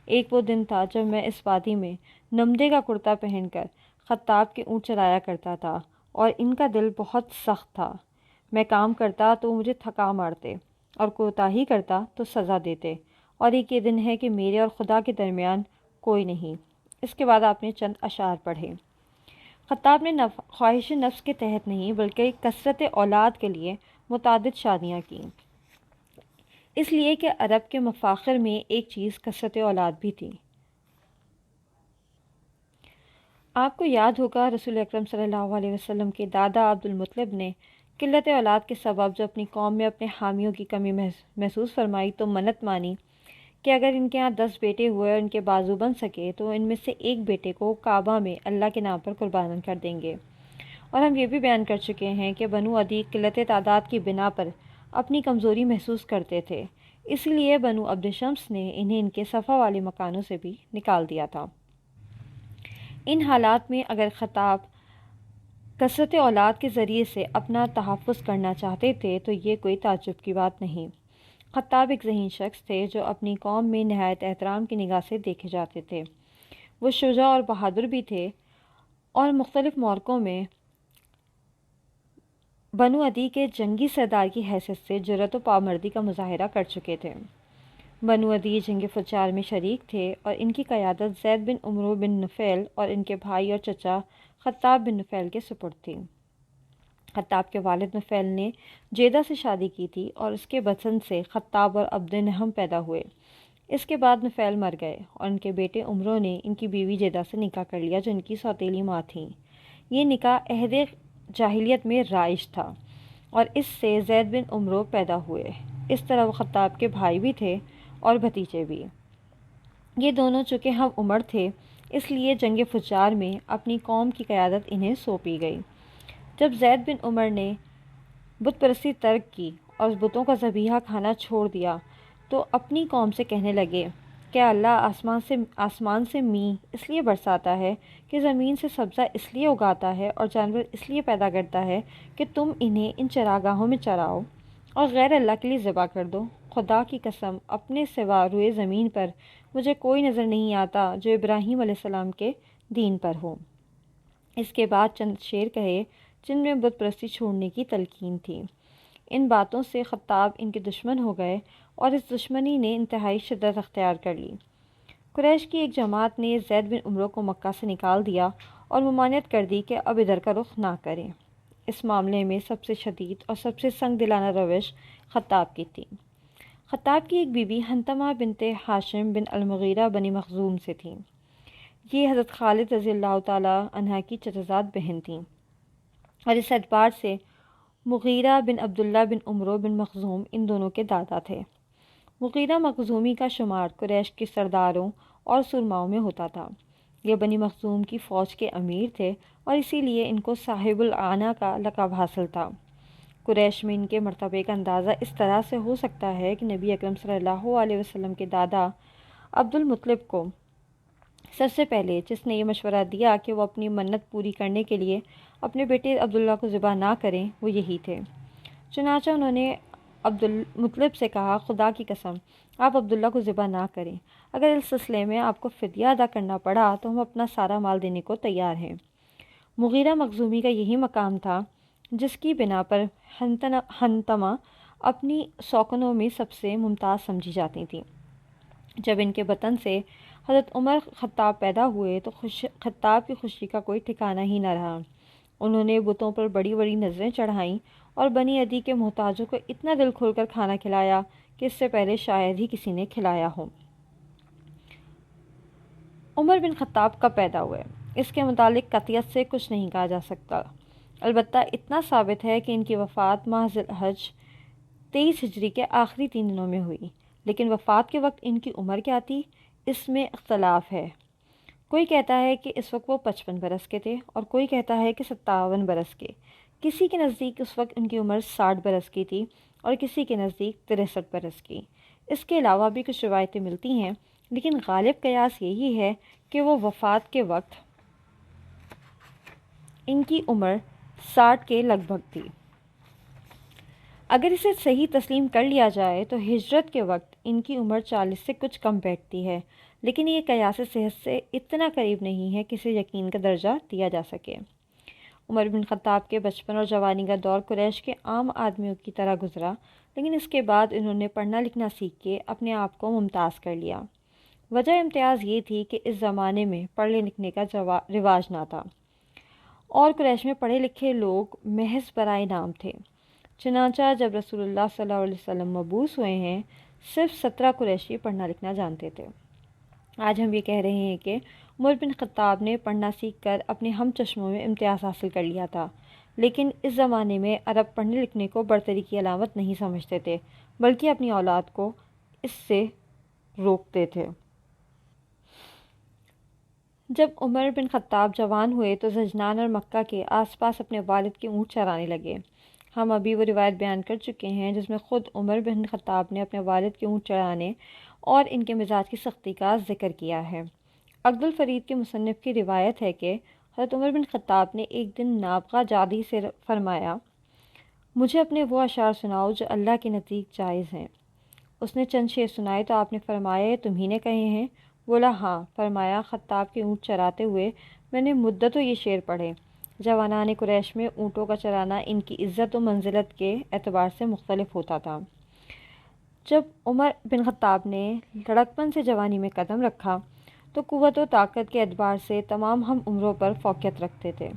ایک وہ دن تھا جب میں اس وادی میں نمدے کا کرتا پہن کر خطاب کے اونٹ چرایا کرتا تھا، اور ان کا دل بہت سخت تھا۔ میں کام کرتا تو مجھے تھکا مارتے، اور کوتاہی کرتا تو سزا دیتے، اور ایک یہ دن ہے کہ میرے اور خدا کے درمیان کوئی نہیں۔ اس کے بعد آپ نے چند اشعار پڑھے۔ خطاب نے خواہش نفس کے تحت نہیں بلکہ کثرت اولاد کے لیے متعدد شادیاں کیں، اس لیے کہ عرب کے مفاخر میں ایک چیز کثرت اولاد بھی تھی۔ آپ کو یاد ہوگا رسول اکرم صلی اللہ علیہ وسلم کے دادا عبد المطلب نے قلت اولاد کے سبب جو اپنی قوم میں اپنے حامیوں کی کمی محسوس فرمائی تو منت مانی کہ اگر ان کے ہاں 10 بیٹے ہوئے اور ان کے بازو بن سکے تو ان میں سے ایک بیٹے کو کعبہ میں اللہ کے نام پر قربان کر دیں گے۔ اور ہم یہ بھی بیان کر چکے ہیں کہ بنو عدی قلت تعداد کی بنا پر اپنی کمزوری محسوس کرتے تھے، اس لیے بنو عبد شمس نے انہیں ان کے صفا والے مکانوں سے بھی نکال دیا تھا۔ ان حالات میں اگر خطاب کثرت اولاد کے ذریعے سے اپنا تحفظ کرنا چاہتے تھے تو یہ کوئی تعجب کی بات نہیں۔ خطاب ایک ذہین شخص تھے جو اپنی قوم میں نہایت احترام کی نگاہ سے دیکھے جاتے تھے۔ وہ شجاع اور بہادر بھی تھے اور مختلف معرکوں میں بنو عدی کے جنگی سردار کی حیثیت سے جرأت و پامردی کا مظاہرہ کر چکے تھے۔ بنو عدی جنگ فجار میں شریک تھے اور ان کی قیادت زید بن عمرو بن نفیل اور ان کے بھائی اور چچا خطاب بن نفیل کے سپرد تھی۔ خطاب کے والد نفیل نے جیدہ سے شادی کی تھی اور اس کے بطن سے خطاب اور عبد نہم پیدا ہوئے۔ اس کے بعد نفیل مر گئے اور ان کے بیٹے عمرو نے ان کی بیوی جیدہ سے نکاح کر لیا جو ان کی سوتیلی ماں تھیں۔ یہ نکاح عہد جاہلیت میں رائج تھا اور اس سے زید بن عمرو پیدا ہوئے۔ اس طرح وہ خطاب کے بھائی بھی تھے اور بھتیجے بھی۔ یہ دونوں چونکہ ہم عمر تھے اس لیے جنگ فجار میں اپنی قوم کی قیادت انہیں سونپی گئی۔ جب زید بن عمر نے بت پرستی ترک کی اور بتوں کا ذبیحہ کھانا چھوڑ دیا تو اپنی قوم سے کہنے لگے کہ اللہ آسمان سے می اس لیے برساتا ہے کہ زمین سے سبزہ اس لیے اگاتا ہے اور جانور اس لیے پیدا کرتا ہے کہ تم انہیں ان چراگاہوں میں چراؤ اور غیر اللہ کے لیے ذبح کر دو۔ خدا کی قسم اپنے سوا روئے زمین پر مجھے کوئی نظر نہیں آتا جو ابراہیم علیہ السلام کے دین پر ہو۔ اس کے بعد چند شعر کہے جن میں بت پرستی چھوڑنے کی تلقین تھی۔ ان باتوں سے خطاب ان کے دشمن ہو گئے اور اس دشمنی نے انتہائی شدت اختیار کر لی۔ قریش کی ایک جماعت نے زید بن عمرو کو مکہ سے نکال دیا اور ممانعت کر دی کہ اب ادھر کا رخ نہ کریں۔ اس معاملے میں سب سے شدید اور سب سے سنگ دلانہ روش خطاب کی تھی۔ خطاب کی ایک بیوی حنتمہ بنت ہاشم بن المغیرہ بنی مخزوم سے تھیں۔ یہ حضرت خالد رضی اللہ تعالیٰ عنہ کی چچزاد بہن تھیں اور اس اعتبار سے مغیرہ بن عبداللہ بن عمرو بن مخزوم ان دونوں کے دادا تھے۔ مغیرہ مخزومی کا شمار قریش کے سرداروں اور سرماؤں میں ہوتا تھا۔ یہ بنی مخزوم کی فوج کے امیر تھے اور اسی لیے ان کو صاحب العانہ کا لقب حاصل تھا۔ قریش میں ان کے مرتبے کا اندازہ اس طرح سے ہو سکتا ہے کہ نبی اکرم صلی اللہ علیہ وسلم کے دادا عبد المطلب کو سب سے پہلے جس نے یہ مشورہ دیا کہ وہ اپنی منت پوری کرنے کے لیے اپنے بیٹے عبداللہ کو ذبح نہ کریں وہ یہی تھے۔ چنانچہ انہوں نے عبد المطلب سے کہا، خدا کی قسم آپ عبداللہ کو ذبح نہ کریں، اگر اس سلسلے میں آپ کو فدیہ ادا کرنا پڑا تو ہم اپنا سارا مال دینے کو تیار ہیں۔ مغیرہ مخزومی کا یہی مقام تھا جس کی بنا پر حنتمہ اپنی سوکنوں میں سب سے ممتاز سمجھی جاتی تھیں۔ جب ان کے بطن سے حضرت عمر خطاب پیدا ہوئے تو خطاب کی خوشی کا کوئی ٹھکانہ ہی نہ رہا۔ انہوں نے بتوں پر بڑی بڑی نظریں چڑھائیں اور بنی عدی کے محتاجوں کو اتنا دل کھول کر کھانا کھلایا کہ اس سے پہلے شاید ہی کسی نے کھلایا ہو۔ عمر بن خطاب کب پیدا ہوئے اس کے متعلق قطعیت سے کچھ نہیں کہا جا سکتا، البتہ اتنا ثابت ہے کہ ان کی وفات ماہ ذی الحج 23 ہجری کے آخری 3 دنوں میں ہوئی، لیکن وفات کے وقت ان کی عمر کیا تھی اس میں اختلاف ہے۔ کوئی کہتا ہے کہ اس وقت وہ 55 برس کے تھے اور کوئی کہتا ہے کہ 57 برس کے۔ کسی کے نزدیک اس وقت ان کی عمر 60 برس کی تھی اور کسی کے نزدیک 63 برس کی۔ اس کے علاوہ بھی کچھ روایتیں ملتی ہیں، لیکن غالب قیاس یہی ہے کہ وہ وفات کے وقت ان کی عمر 60 کے لگ بھگ تھی۔ اگر اسے صحیح تسلیم کر لیا جائے تو ہجرت کے وقت ان کی عمر 40 سے کچھ کم بیٹھتی ہے، لیکن یہ قیاس صحت سے اتنا قریب نہیں ہے کہ اسے یقین کا درجہ دیا جا سکے۔ عمر بن خطاب کے بچپن اور جوانی کا دور قریش کے عام آدمیوں کی طرح گزرا، لیکن اس کے بعد انہوں نے پڑھنا لکھنا سیکھ کے اپنے آپ کو ممتاز کر لیا۔ وجہ امتیاز یہ تھی کہ اس زمانے میں پڑھنے لکھنے کا رواج نہ تھا اور قریش میں پڑھے لکھے لوگ محض برائے نام تھے۔ چنانچہ جب رسول اللہ صلی اللہ علیہ وسلم مبعوث ہوئے ہیں، صرف 17 قریشی پڑھنا لکھنا جانتے تھے۔ آج ہم یہ کہہ رہے ہیں کہ عمر بن خطاب نے پڑھنا سیکھ کر اپنے ہم چشموں میں امتیاز حاصل کر لیا تھا، لیکن اس زمانے میں عرب پڑھنے لکھنے کو برتری کی علامت نہیں سمجھتے تھے، بلکہ اپنی اولاد کو اس سے روکتے تھے۔ جب عمر بن خطاب جوان ہوئے تو زجنان اور مکہ کے آس پاس اپنے والد کے اونٹ چرانے لگے۔ ہم ابھی وہ روایت بیان کر چکے ہیں جس میں خود عمر بن خطاب نے اپنے والد کے اونٹ چرانے اور ان کے مزاج کی سختی کا ذکر کیا ہے۔ عقد الفرید کے مصنف کی روایت ہے کہ حضرت عمر بن خطاب نے ایک دن نابغہ جادی سے فرمایا، مجھے اپنے وہ اشعار سناؤ جو اللہ کے نزدیک جائز ہیں۔ اس نے چند شعر سنائے تو آپ نے فرمایا، یہ تمہیں نے کہے ہیں؟ بولا ہاں۔ فرمایا، خطاب کے اونٹ چراتے ہوئے میں نے مدتوں یہ شعر پڑھے۔ جوانان قریش میں اونٹوں کا چرانا ان کی عزت و منزلت کے اعتبار سے مختلف ہوتا تھا۔ جب عمر بن خطاب نے لڑکپن سے جوانی میں قدم رکھا تو قوت و طاقت کے اعتبار سے تمام ہم عمروں پر فوقیت رکھتے تھے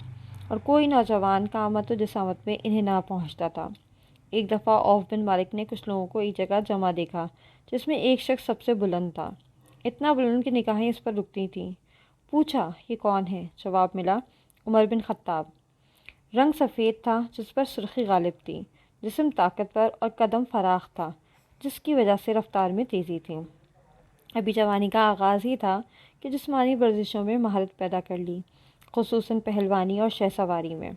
اور کوئی نوجوان قامت و جسامت میں انہیں نہ پہنچتا تھا۔ ایک دفعہ عوف بن مالک نے کچھ لوگوں کو ایک جگہ جمع دیکھا جس میں ایک شخص سب سے بلند تھا، اتنا بلند کہ نگاہیں اس پر رکتی تھیں۔ پوچھا، یہ کون ہے؟ جواب ملا، عمر بن خطاب۔ رنگ سفید تھا جس پر سرخی غالب تھی، جسم طاقتور اور قدم فراخ تھا جس کی وجہ سے رفتار میں تیزی تھی۔ ابھی جوانی کا آغاز ہی تھا کہ جسمانی ورزشوں میں مہارت پیدا کر لی، خصوصاً پہلوانی اور شہ سواری میں۔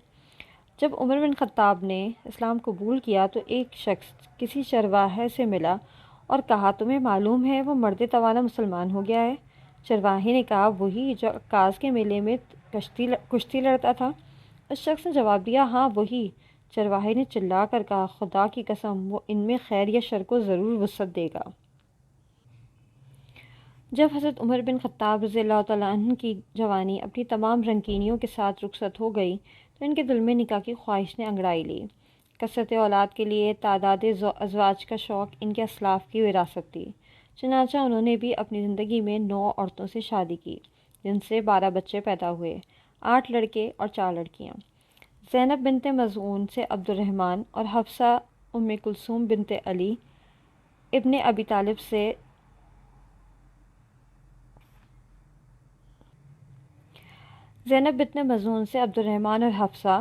جب عمر بن خطاب نے اسلام قبول کیا تو ایک شخص کسی چرواہے سے ملا اور کہا، تمہیں معلوم ہے وہ مرد توانا مسلمان ہو گیا ہے؟ چرواہے نے کہا، وہی جو عکاظ کے میلے میں کشتی لڑتا تھا۔ اس شخص نے جواب دیا، ہاں وہی۔ چرواہے نے چلا کر کہا، خدا کی قسم وہ ان میں خیر یا شر کو ضرور وسعت دے گا۔ جب حضرت عمر بن خطاب رضی اللہ تعالیٰ عنہ کی جوانی اپنی تمام رنگینیوں کے ساتھ رخصت ہو گئی تو ان کے دل میں نکاح کی خواہش نے انگڑائی لی۔ کثرت اولاد کے لیے تعداد ازواج کا شوق ان کے اسلاف کی وراثت تھی، چنانچہ انہوں نے بھی اپنی زندگی میں 9 عورتوں سے شادی کی، جن سے 12 بچے پیدا ہوئے، 8 لڑکے اور 4 لڑکیاں۔ زینب بنت مظعون سے عبد الرحمن اور حفصہ ام کلثوم بنت علی ابن ابی طالب سے زینب بنت مظعون سے عبد الرحمن اور حفصہ،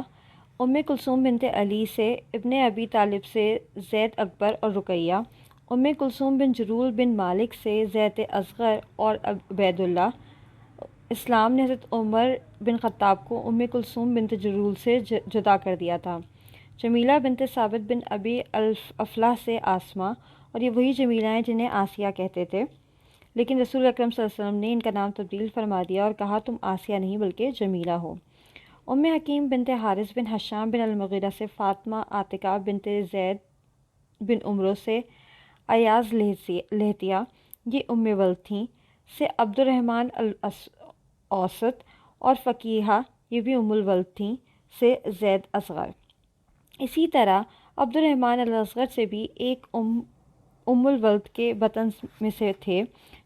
ام کلثوم بنت علی سے ابن ابی طالب سے زید اکبر اور رقیہ، ام کلثوم بن جرول بن مالک سے زید اصغر اور عبید اللہ۔ اسلام نے حضرت عمر بن خطاب کو ام کلثوم بنت جرول سے جدا کر دیا تھا۔ جمیلہ بنت ثابت بن ابی افلاح سے آسمہ، اور یہ وہی جمیلہ ہیں جنہیں آسیہ کہتے تھے، لیکن رسول اکرم صلی اللہ علیہ وسلم نے ان کا نام تبدیل فرما دیا اور کہا، تم آسیہ نہیں بلکہ جمیلہ ہو۔ ام حکیم بنت حارث بن حشام بن المغیرہ سے فاطمہ، عاتقہ بنت زید بن عمرو سے ایاز لہتیہ، یہ ام ولد تھیں، سے عبد الرحمن الاوسط، اور فقیہہ، یہ بھی ام الولد تھیں، سے زید اصغر۔ اسی طرح عبد الرحمن الاصغر سے بھی ایک ام الولد کے بطن میں سے تھے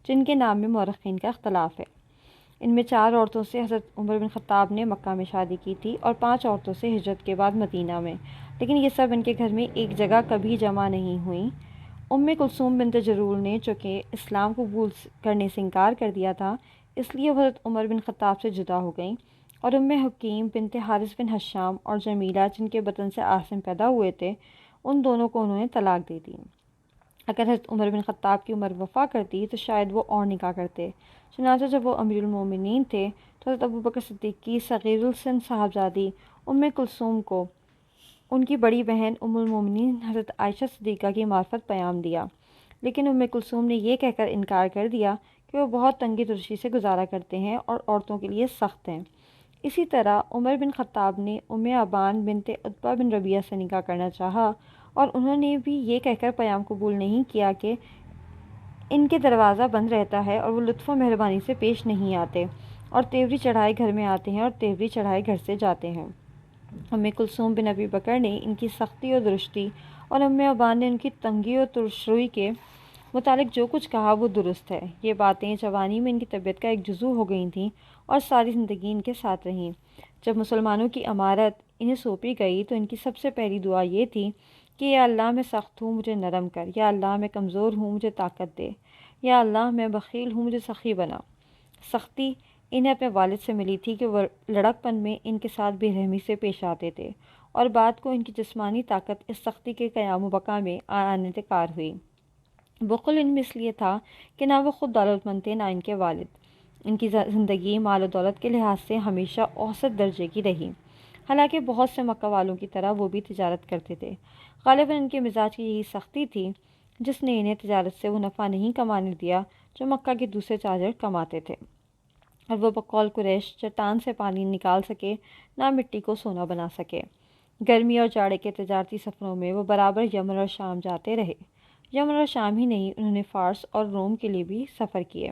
جن کے نام میں مورخین کا اختلاف ہے۔ ان میں 4 عورتوں سے حضرت عمر بن خطاب نے مکہ میں شادی کی تھی اور 5 عورتوں سے ہجرت کے بعد مدینہ میں، لیکن یہ سب ان کے گھر میں ایک جگہ کبھی جمع نہیں ہوئیں۔ ام کلثوم بنت جرول نے چونکہ اسلام قبول کرنے سے انکار کر دیا تھا، اس لیے وہ حضرت عمر بن خطاب سے جدا ہو گئیں، اور ام حکیم بنت حارث بن حشام اور جمیلہ جن کے بطن سے عاصم پیدا ہوئے تھے، ان دونوں کو انہوں نے طلاق دے دی۔ اگر حضرت عمر بن خطاب کی عمر وفا کرتی تو شاید وہ اور نکاح کرتے۔ چنانچہ جب وہ امیر المومنین تھے تو حضرت ابوبکر صدیق کی صغیر السن صاحبزادی کلثوم کو ان کی بڑی بہن المومنین حضرت عائشہ صدیقہ کی معرفت پیام دیا، لیکن کلثوم نے یہ کہہ کر انکار کر دیا کہ وہ بہت تنگی ترشی سے گزارا کرتے ہیں اور عورتوں کے لیے سخت ہیں۔ اسی طرح عمر بن خطاب نے ابان بنت عتبہ بن ربیعہ سے نکاح کرنا چاہا، اور انہوں نے بھی یہ کہہ کر پیام قبول نہیں کیا کہ ان کے دروازہ بند رہتا ہے اور وہ لطف و مہربانی سے پیش نہیں آتے، اور تیوری چڑھائے گھر میں آتے ہیں اور تیوری چڑھائے گھر سے جاتے ہیں۔ کلثوم بن ابی بکر نے ان کی سختی اور درستی اور ابان نے ان کی تنگی اور ترشروئی کے متعلق جو کچھ کہا وہ درست ہے۔ یہ باتیں جوانی میں ان کی طبیعت کا ایک جزو ہو گئی تھیں اور ساری زندگی ان کے ساتھ رہیں۔ جب مسلمانوں کی امارت انہیں سونپی گئی تو ان کی سب سے پہلی دعا یہ تھی کہ یا اللہ میں سخت ہوں مجھے نرم کر، یا اللہ میں کمزور ہوں مجھے طاقت دے، یا اللہ میں بخیل ہوں مجھے سخی بنا۔ سختی انہیں اپنے والد سے ملی تھی کہ وہ لڑکپن میں ان کے ساتھ بے رحمی سے پیش آتے تھے، اور بعد کو ان کی جسمانی طاقت اس سختی کے قیام و بقا میں آنے کار ہوئی۔ بخل ان میں اس لیے تھا کہ نہ وہ خود دولت مند تھے نہ ان کے والد۔ ان کی زندگی مال و دولت کے لحاظ سے ہمیشہ اوسط درجے کی رہی، حالانکہ بہت سے مکہ والوں کی طرح وہ بھی تجارت کرتے تھے۔ غالباً ان کے مزاج کی یہی سختی تھی جس نے انہیں تجارت سے وہ نفع نہیں کمانے دیا جو مکہ کے دوسرے تاجر کماتے تھے، اور وہ بقول قریش چٹان سے پانی نکال سکے نہ مٹی کو سونا بنا سکے۔ گرمی اور جاڑے کے تجارتی سفروں میں وہ برابر یمن اور شام جاتے رہے۔ یمن اور شام ہی نہیں، انہوں نے فارس اور روم کے لیے بھی سفر کیے،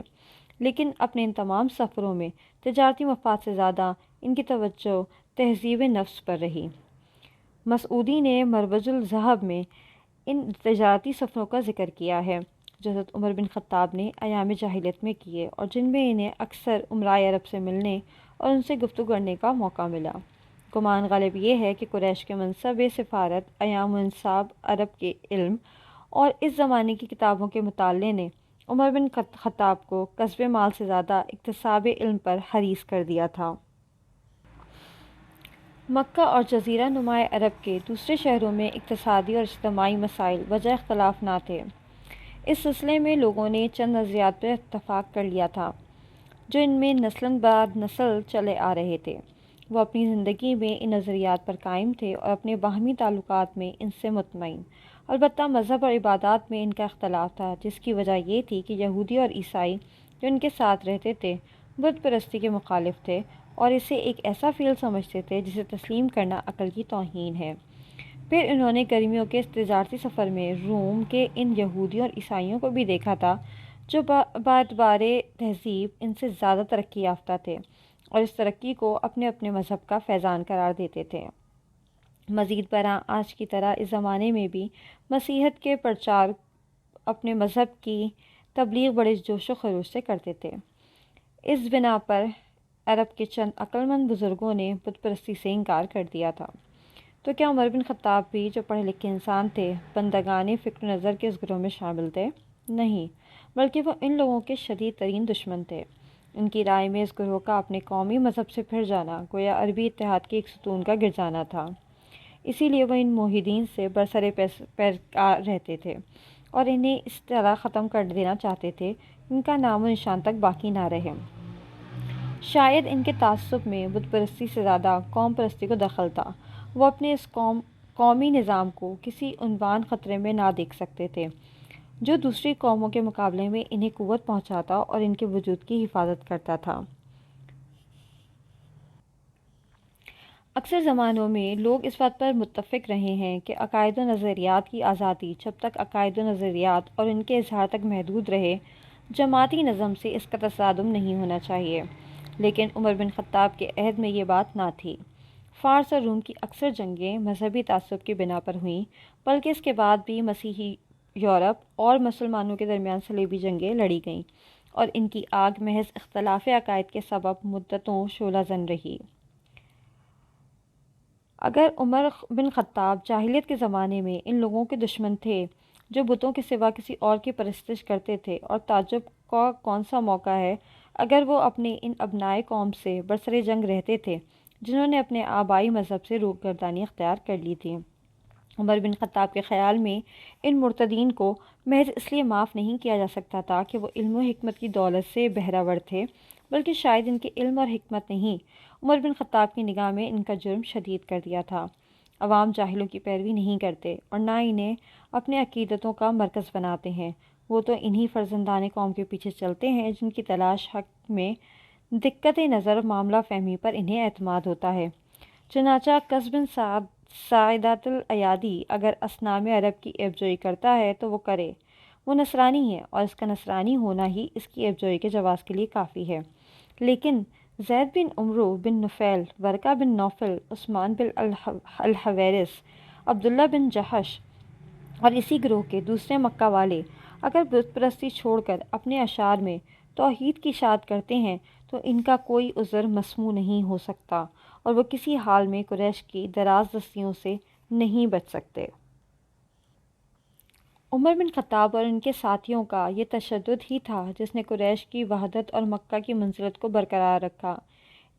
لیکن اپنے ان تمام سفروں میں تجارتی مفاد سے زیادہ ان کی توجہ تہذیب نفس پر رہی۔ مسعودی نے مروج الذہب میں ان تجارتی سفروں کا ذکر کیا ہے جو حضرت عمر بن خطاب نے ایام جاہلیت میں کیے، اور جن میں انہیں اکثر امرائے عرب سے ملنے اور ان سے گفتگو کرنے کا موقع ملا۔ گمان غالب یہ ہے کہ قریش کے منصب سفارت، ایام و انصاب عرب کے علم اور اس زمانے کی کتابوں کے مطالعے نے عمر بن خطاب کو کسب مال سے زیادہ اکتساب علم پر حریص کر دیا تھا۔ مکہ اور جزیرہ نماء عرب کے دوسرے شہروں میں اقتصادی اور اجتماعی مسائل وجہ اختلاف نہ تھے۔ اس سلسلے میں لوگوں نے چند نظریات پر اتفاق کر لیا تھا جو ان میں نسل بعد نسل چلے آ رہے تھے۔ وہ اپنی زندگی میں ان نظریات پر قائم تھے اور اپنے باہمی تعلقات میں ان سے مطمئن۔ البتہ مذہب اور عبادات میں ان کا اختلاف تھا، جس کی وجہ یہ تھی کہ یہودی اور عیسائی جو ان کے ساتھ رہتے تھے بت پرستی کے مخالف تھے اور اسے ایک ایسا فعل سمجھتے تھے جسے تسلیم کرنا عقل کی توہین ہے۔ پھر انہوں نے گرمیوں کے اس تجارتی سفر میں روم کے ان یہودیوں اور عیسائیوں کو بھی دیکھا تھا جو باعتبار تہذیب ان سے زیادہ ترقی یافتہ تھے اور اس ترقی کو اپنے اپنے مذہب کا فیضان قرار دیتے تھے۔ مزید برآں آج کی طرح اس زمانے میں بھی مسیحیت کے پرچار اپنے مذہب کی تبلیغ بڑے جوش و خروش سے کرتے تھے۔ اس بنا پر عرب کے چند عقل مند بزرگوں نے بت پرستی سے انکار کر دیا تھا۔ تو کیا عمر بن خطاب بھی جو پڑھے لکھے انسان تھے بندگان فکر و نظر کے اس گروہ میں شامل تھے؟ نہیں، بلکہ وہ ان لوگوں کے شدید ترین دشمن تھے۔ ان کی رائے میں اس گروہ کا اپنے قومی مذہب سے پھر جانا گویا عربی اتحاد کے ایک ستون کا گر جانا تھا۔ اسی لیے وہ ان موحدین سے برسر پیکار رہتے تھے اور انہیں اس طرح ختم کر دینا چاہتے تھے کہ ان کا نام و نشان تک باقی نہ رہے۔ شاید ان کے تعصب میں بت پرستی سے زیادہ قوم پرستی کو دخل تھا۔ وہ اپنے اس قومی نظام کو کسی عنوان خطرے میں نہ دیکھ سکتے تھے جو دوسری قوموں کے مقابلے میں انہیں قوت پہنچاتا اور ان کے وجود کی حفاظت کرتا تھا۔ اکثر زمانوں میں لوگ اس بات پر متفق رہے ہیں کہ عقائد و نظریات کی آزادی جب تک عقائد و نظریات اور ان کے اظہار تک محدود رہے، جماعتی نظم سے اس کا تصادم نہیں ہونا چاہیے، لیکن عمر بن خطاب کے عہد میں یہ بات نہ تھی۔ فارس اور روم کی اکثر جنگیں مذہبی تعصب کی بنا پر ہوئیں، بلکہ اس کے بعد بھی مسیحی یورپ اور مسلمانوں کے درمیان صلیبی جنگیں لڑی گئیں اور ان کی آگ محض اختلاف عقائد کے سبب مدتوں شعلہ زن رہی۔ اگر عمر بن خطاب جاہلیت کے زمانے میں ان لوگوں کے دشمن تھے جو بتوں کے سوا کسی اور کی پرستش کرتے تھے، اور تعجب کا کون سا موقع ہے اگر وہ اپنے ان ابنائے قوم سے برسر جنگ رہتے تھے جنہوں نے اپنے آبائی مذہب سے روگردانی اختیار کر لی تھی عمر بن خطاب کے خیال میں ان مرتدین کو محض اس لیے معاف نہیں کیا جا سکتا تھا کہ وہ علم و حکمت کی دولت سے بہرہ ور تھے، بلکہ شاید ان کے علم اور حکمت نہیں عمر بن خطاب کی نگاہ میں ان کا جرم شدید کر دیا تھا۔ عوام جاہلوں کی پیروی نہیں کرتے اور نہ انہیں اپنے عقیدتوں کا مرکز بناتے ہیں، وہ تو انہی فرزندان قوم کے پیچھے چلتے ہیں جن کی تلاش حق میں دقت نظر اور معاملہ فہمی پر انہیں اعتماد ہوتا ہے۔ چنانچہ قص بن سعادت الایادی اگر اصنام عرب کی عیبجوئی کرتا ہے تو وہ کرے، وہ نصرانی ہے اور اس کا نصرانی ہونا ہی اس کی عیبجوئی کے جواز کے لیے کافی ہے۔ لیکن زید بن عمرو بن نفیل، ورقہ بن نوفل، عثمان بن الحویرث، عبداللہ بن جحش اور اسی گروہ کے دوسرے مکہ والے اگر بت پرستی چھوڑ کر اپنے اشعار میں توحید کی اشاعت کرتے ہیں تو ان کا کوئی عذر مسموع نہیں ہو سکتا اور وہ کسی حال میں قریش کی دراز دستیوں سے نہیں بچ سکتے۔ عمر بن خطاب اور ان کے ساتھیوں کا یہ تشدد ہی تھا جس نے قریش کی وحدت اور مکہ کی منزلت کو برقرار رکھا۔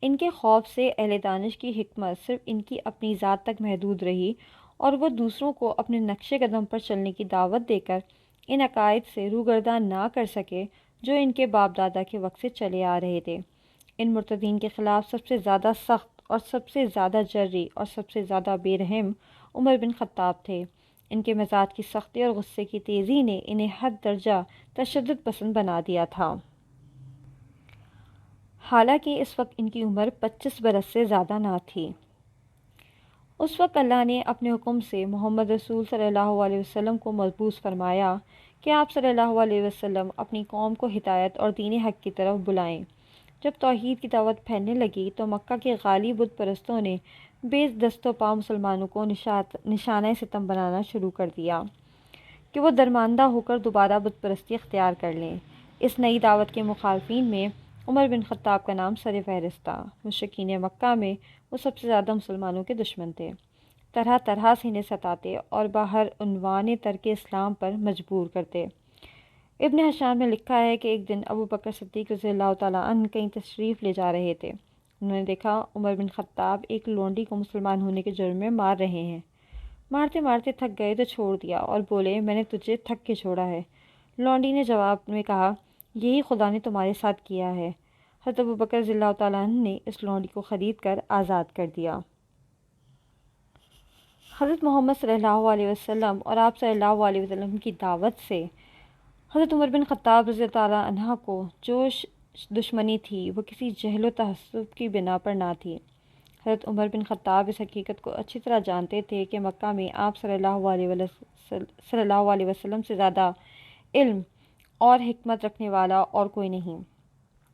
ان کے خوف سے اہل دانش کی حکمت صرف ان کی اپنی ذات تک محدود رہی اور وہ دوسروں کو اپنے نقش قدم پر چلنے کی دعوت دے کر ان عقائد سے روگردان نہ کر سکے جو ان کے باپ دادا کے وقت سے چلے آ رہے تھے۔ ان مرتدین کے خلاف سب سے زیادہ سخت اور سب سے زیادہ جری اور سب سے زیادہ بے رحم عمر بن خطاب تھے۔ ان کے مزاج کی سختی اور غصے کی تیزی نے انہیں حد درجہ تشدد پسند بنا دیا تھا۔ حالانکہ اس وقت ان کی عمر 25 برس سے زیادہ نہ تھی۔ اس وقت اللہ نے اپنے حکم سے محمد رسول صلی اللہ علیہ وسلم کو مبعوث فرمایا کہ آپ صلی اللہ علیہ وسلم اپنی قوم کو ہدایت اور دین حق کی طرف بلائیں۔ جب توحید کی دعوت پھیلنے لگی تو مکہ کے غالی بت پرستوں نے بے دست و پا مسلمانوں کو نشانہ ستم بنانا شروع کر دیا کہ وہ درماندہ ہو کر دوبارہ بت پرستی اختیار کر لیں۔ اس نئی دعوت کے مخالفین میں عمر بن خطاب کا نام سر فہرست تھا۔ مشرکین مکہ میں وہ سب سے زیادہ مسلمانوں کے دشمن تھے، طرح طرح سے انہیں ستاتے اور باہر عنوان ترک اسلام پر مجبور کرتے۔ ابن حشام نے لکھا ہے کہ ایک دن ابو بکر صدیق رضی اللہ تعالیٰ عنہ کہیں تشریف لے جا رہے تھے۔ انہوں نے دیکھا عمر بن خطاب ایک لونڈی کو مسلمان ہونے کے جرم میں مار رہے ہیں۔ مارتے مارتے تھک گئے تو چھوڑ دیا اور بولے، میں نے تجھے تھک کے چھوڑا ہے۔ لونڈی نے جواب میں کہا، یہی خدا نے تمہارے ساتھ کیا ہے۔ حضرت ابو بکر رضی اللہ تعالیٰ عنہ نے اس لونڈی کو خرید کر آزاد کر دیا۔ حضرت محمد صلی اللہ علیہ وسلم اور آپ صلی اللہ علیہ وسلم کی دعوت سے حضرت عمر بن خطاب رضی اللہ عنہ کو جو دشمنی تھی وہ کسی جہل و تعصب کی بنا پر نہ تھی۔ حضرت عمر بن خطاب اس حقیقت کو اچھی طرح جانتے تھے کہ مکہ میں آپ صلی اللہ علیہ وسلم سے زیادہ علم اور حکمت رکھنے والا اور کوئی نہیں۔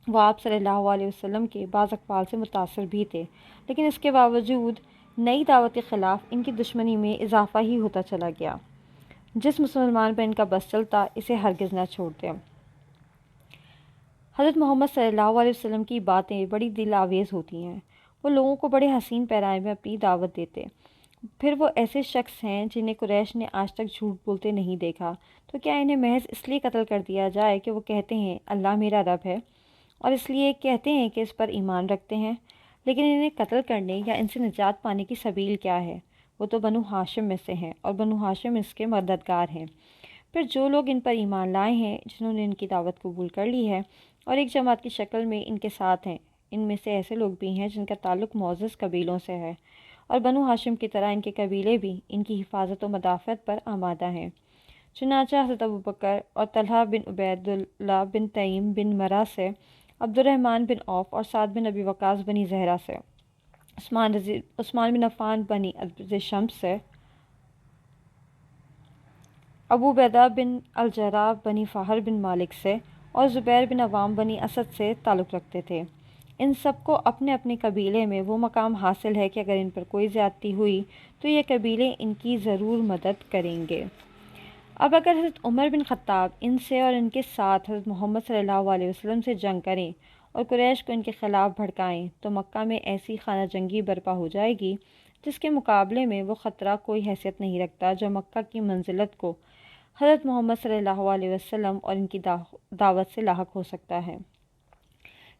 وہ آپ صلی اللہ علیہ وسلم کے بعض اقوال سے متاثر بھی تھے، لیکن اس کے باوجود نئی دعوت کے خلاف ان کی دشمنی میں اضافہ ہی ہوتا چلا گیا۔ جس مسلمان پر ان کا بس چلتا اسے ہرگز نہ چھوڑتے۔ حضرت محمد صلی اللہ علیہ وسلم کی باتیں بڑی دل آویز ہوتی ہیں۔ وہ لوگوں کو بڑے حسین پیرائے میں اپنی دعوت دیتے۔ پھر وہ ایسے شخص ہیں جنہیں قریش نے آج تک جھوٹ بولتے نہیں دیکھا، تو کیا انہیں محض اس لیے قتل کر دیا جائے کہ وہ کہتے ہیں اللہ میرا رب ہے، اور اس لیے کہتے ہیں کہ اس پر ایمان رکھتے ہیں؟ لیکن انہیں قتل کرنے یا ان سے نجات پانے کی سبیل کیا ہے؟ وہ تو بنو ہاشم میں سے ہیں اور بنو ہاشم اس کے مددگار ہیں۔ پھر جو لوگ ان پر ایمان لائے ہیں، جنہوں نے ان کی دعوت قبول کر لی ہے اور ایک جماعت کی شکل میں ان کے ساتھ ہیں، ان میں سے ایسے لوگ بھی ہیں جن کا تعلق معزز قبیلوں سے ہے، اور بنو ہاشم کی طرح ان کے قبیلے بھی ان کی حفاظت و مدافعت پر آمادہ ہیں۔ چنانچہ حضرت ابو بکر اور طلحہ بن عبید اللہ بن تیم بن مرہ سے، عبد الرحمن بن عوف اور سعد بن ابی وقاص بنی زہرہ سے، عثمان بن عفان بنی عبد شمس سے، ابو عبیدہ بن الجراح بنی فہر بن مالک سے اور زبیر بن عوام بنی اسد سے تعلق رکھتے تھے۔ ان سب کو اپنے اپنے قبیلے میں وہ مقام حاصل ہے کہ اگر ان پر کوئی زیادتی ہوئی تو یہ قبیلے ان کی ضرور مدد کریں گے۔ اب اگر حضرت عمر بن خطاب ان سے اور ان کے ساتھ حضرت محمد صلی اللہ علیہ وسلم سے جنگ کریں اور قریش کو ان کے خلاف بھڑکائیں تو مکہ میں ایسی خانہ جنگی برپا ہو جائے گی جس کے مقابلے میں وہ خطرہ کوئی حیثیت نہیں رکھتا جو مکہ کی منزلت کو حضرت محمد صلی اللہ علیہ وسلم اور ان کی دعوت سے لاحق ہو سکتا ہے۔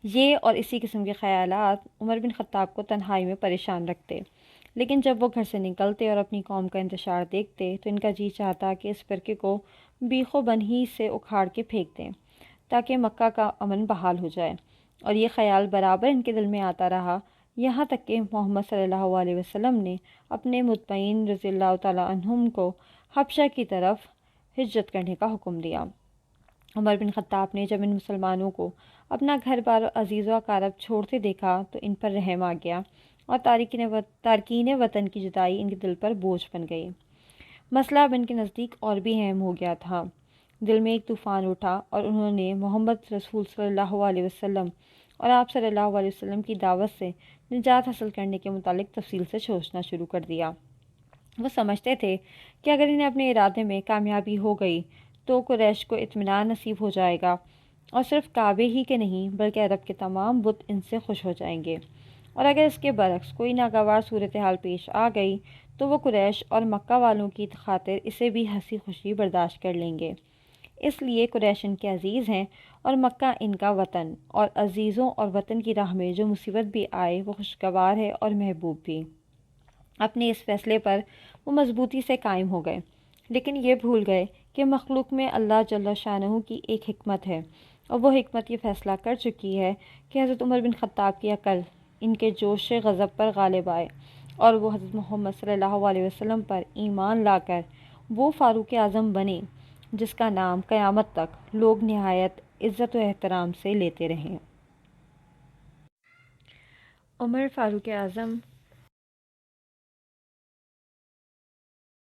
یہ اور اسی قسم کے خیالات عمر بن خطاب کو تنہائی میں پریشان رکھتے، لیکن جب وہ گھر سے نکلتے اور اپنی قوم کا انتشار دیکھتے تو ان کا جی چاہتا کہ اس فرقے کو بیخ و بنہی سے اکھاڑ کے پھینک دیں تاکہ مکہ کا امن بحال ہو جائے، اور یہ خیال برابر ان کے دل میں آتا رہا، یہاں تک کہ محمد صلی اللہ علیہ وسلم نے اپنے مطمئن رضی اللہ تعالیٰ عنہم کو حبشہ کی طرف ہجرت کرنے کا حکم دیا۔ عمر بن خطاب نے جب ان مسلمانوں کو اپنا گھر بار عزیز و اقارب چھوڑتے دیکھا تو ان پر رحم آ گیا، اور تارکین وطن کی جدائی ان کے دل پر بوجھ بن گئی۔ مسئلہ اب ان کے نزدیک اور بھی اہم ہو گیا تھا۔ دل میں ایک طوفان اٹھا اور انہوں نے محمد رسول صلی اللہ علیہ وسلم اور آپ صلی اللہ علیہ وسلم کی دعوت سے نجات حاصل کرنے کے متعلق تفصیل سے سوچنا شروع کر دیا۔ وہ سمجھتے تھے کہ اگر انہیں اپنے ارادے میں کامیابی ہو گئی تو قریش کو اطمینان نصیب ہو جائے گا، اور صرف کعبے ہی کے نہیں بلکہ عرب کے تمام بت ان سے خوش ہو جائیں گے، اور اگر اس کے برعکس کوئی ناگوار صورتحال پیش آ گئی تو وہ قریش اور مکہ والوں کی خاطر اسے بھی ہنسی خوشی برداشت کر لیں گے۔ اس لیے قریش ان کے عزیز ہیں اور مکہ ان کا وطن، اور عزیزوں اور وطن کی راہ میں جو مصیبت بھی آئے وہ خوشگوار ہے اور محبوب بھی۔ اپنے اس فیصلے پر وہ مضبوطی سے قائم ہو گئے، لیکن یہ بھول گئے کہ مخلوق میں اللہ جل شانہ کی ایک حکمت ہے، اور وہ حکمت یہ فیصلہ کر چکی ہے کہ حضرت عمر بن خطاب کی عقل ان کے جوش غضب پر غالب آئے، اور وہ حضرت محمد صلی اللہ علیہ وسلم پر ایمان لا کر وہ فاروق اعظم بنے جس کا نام قیامت تک لوگ نہایت عزت و احترام سے لیتے رہیں۔ عمر فاروق اعظم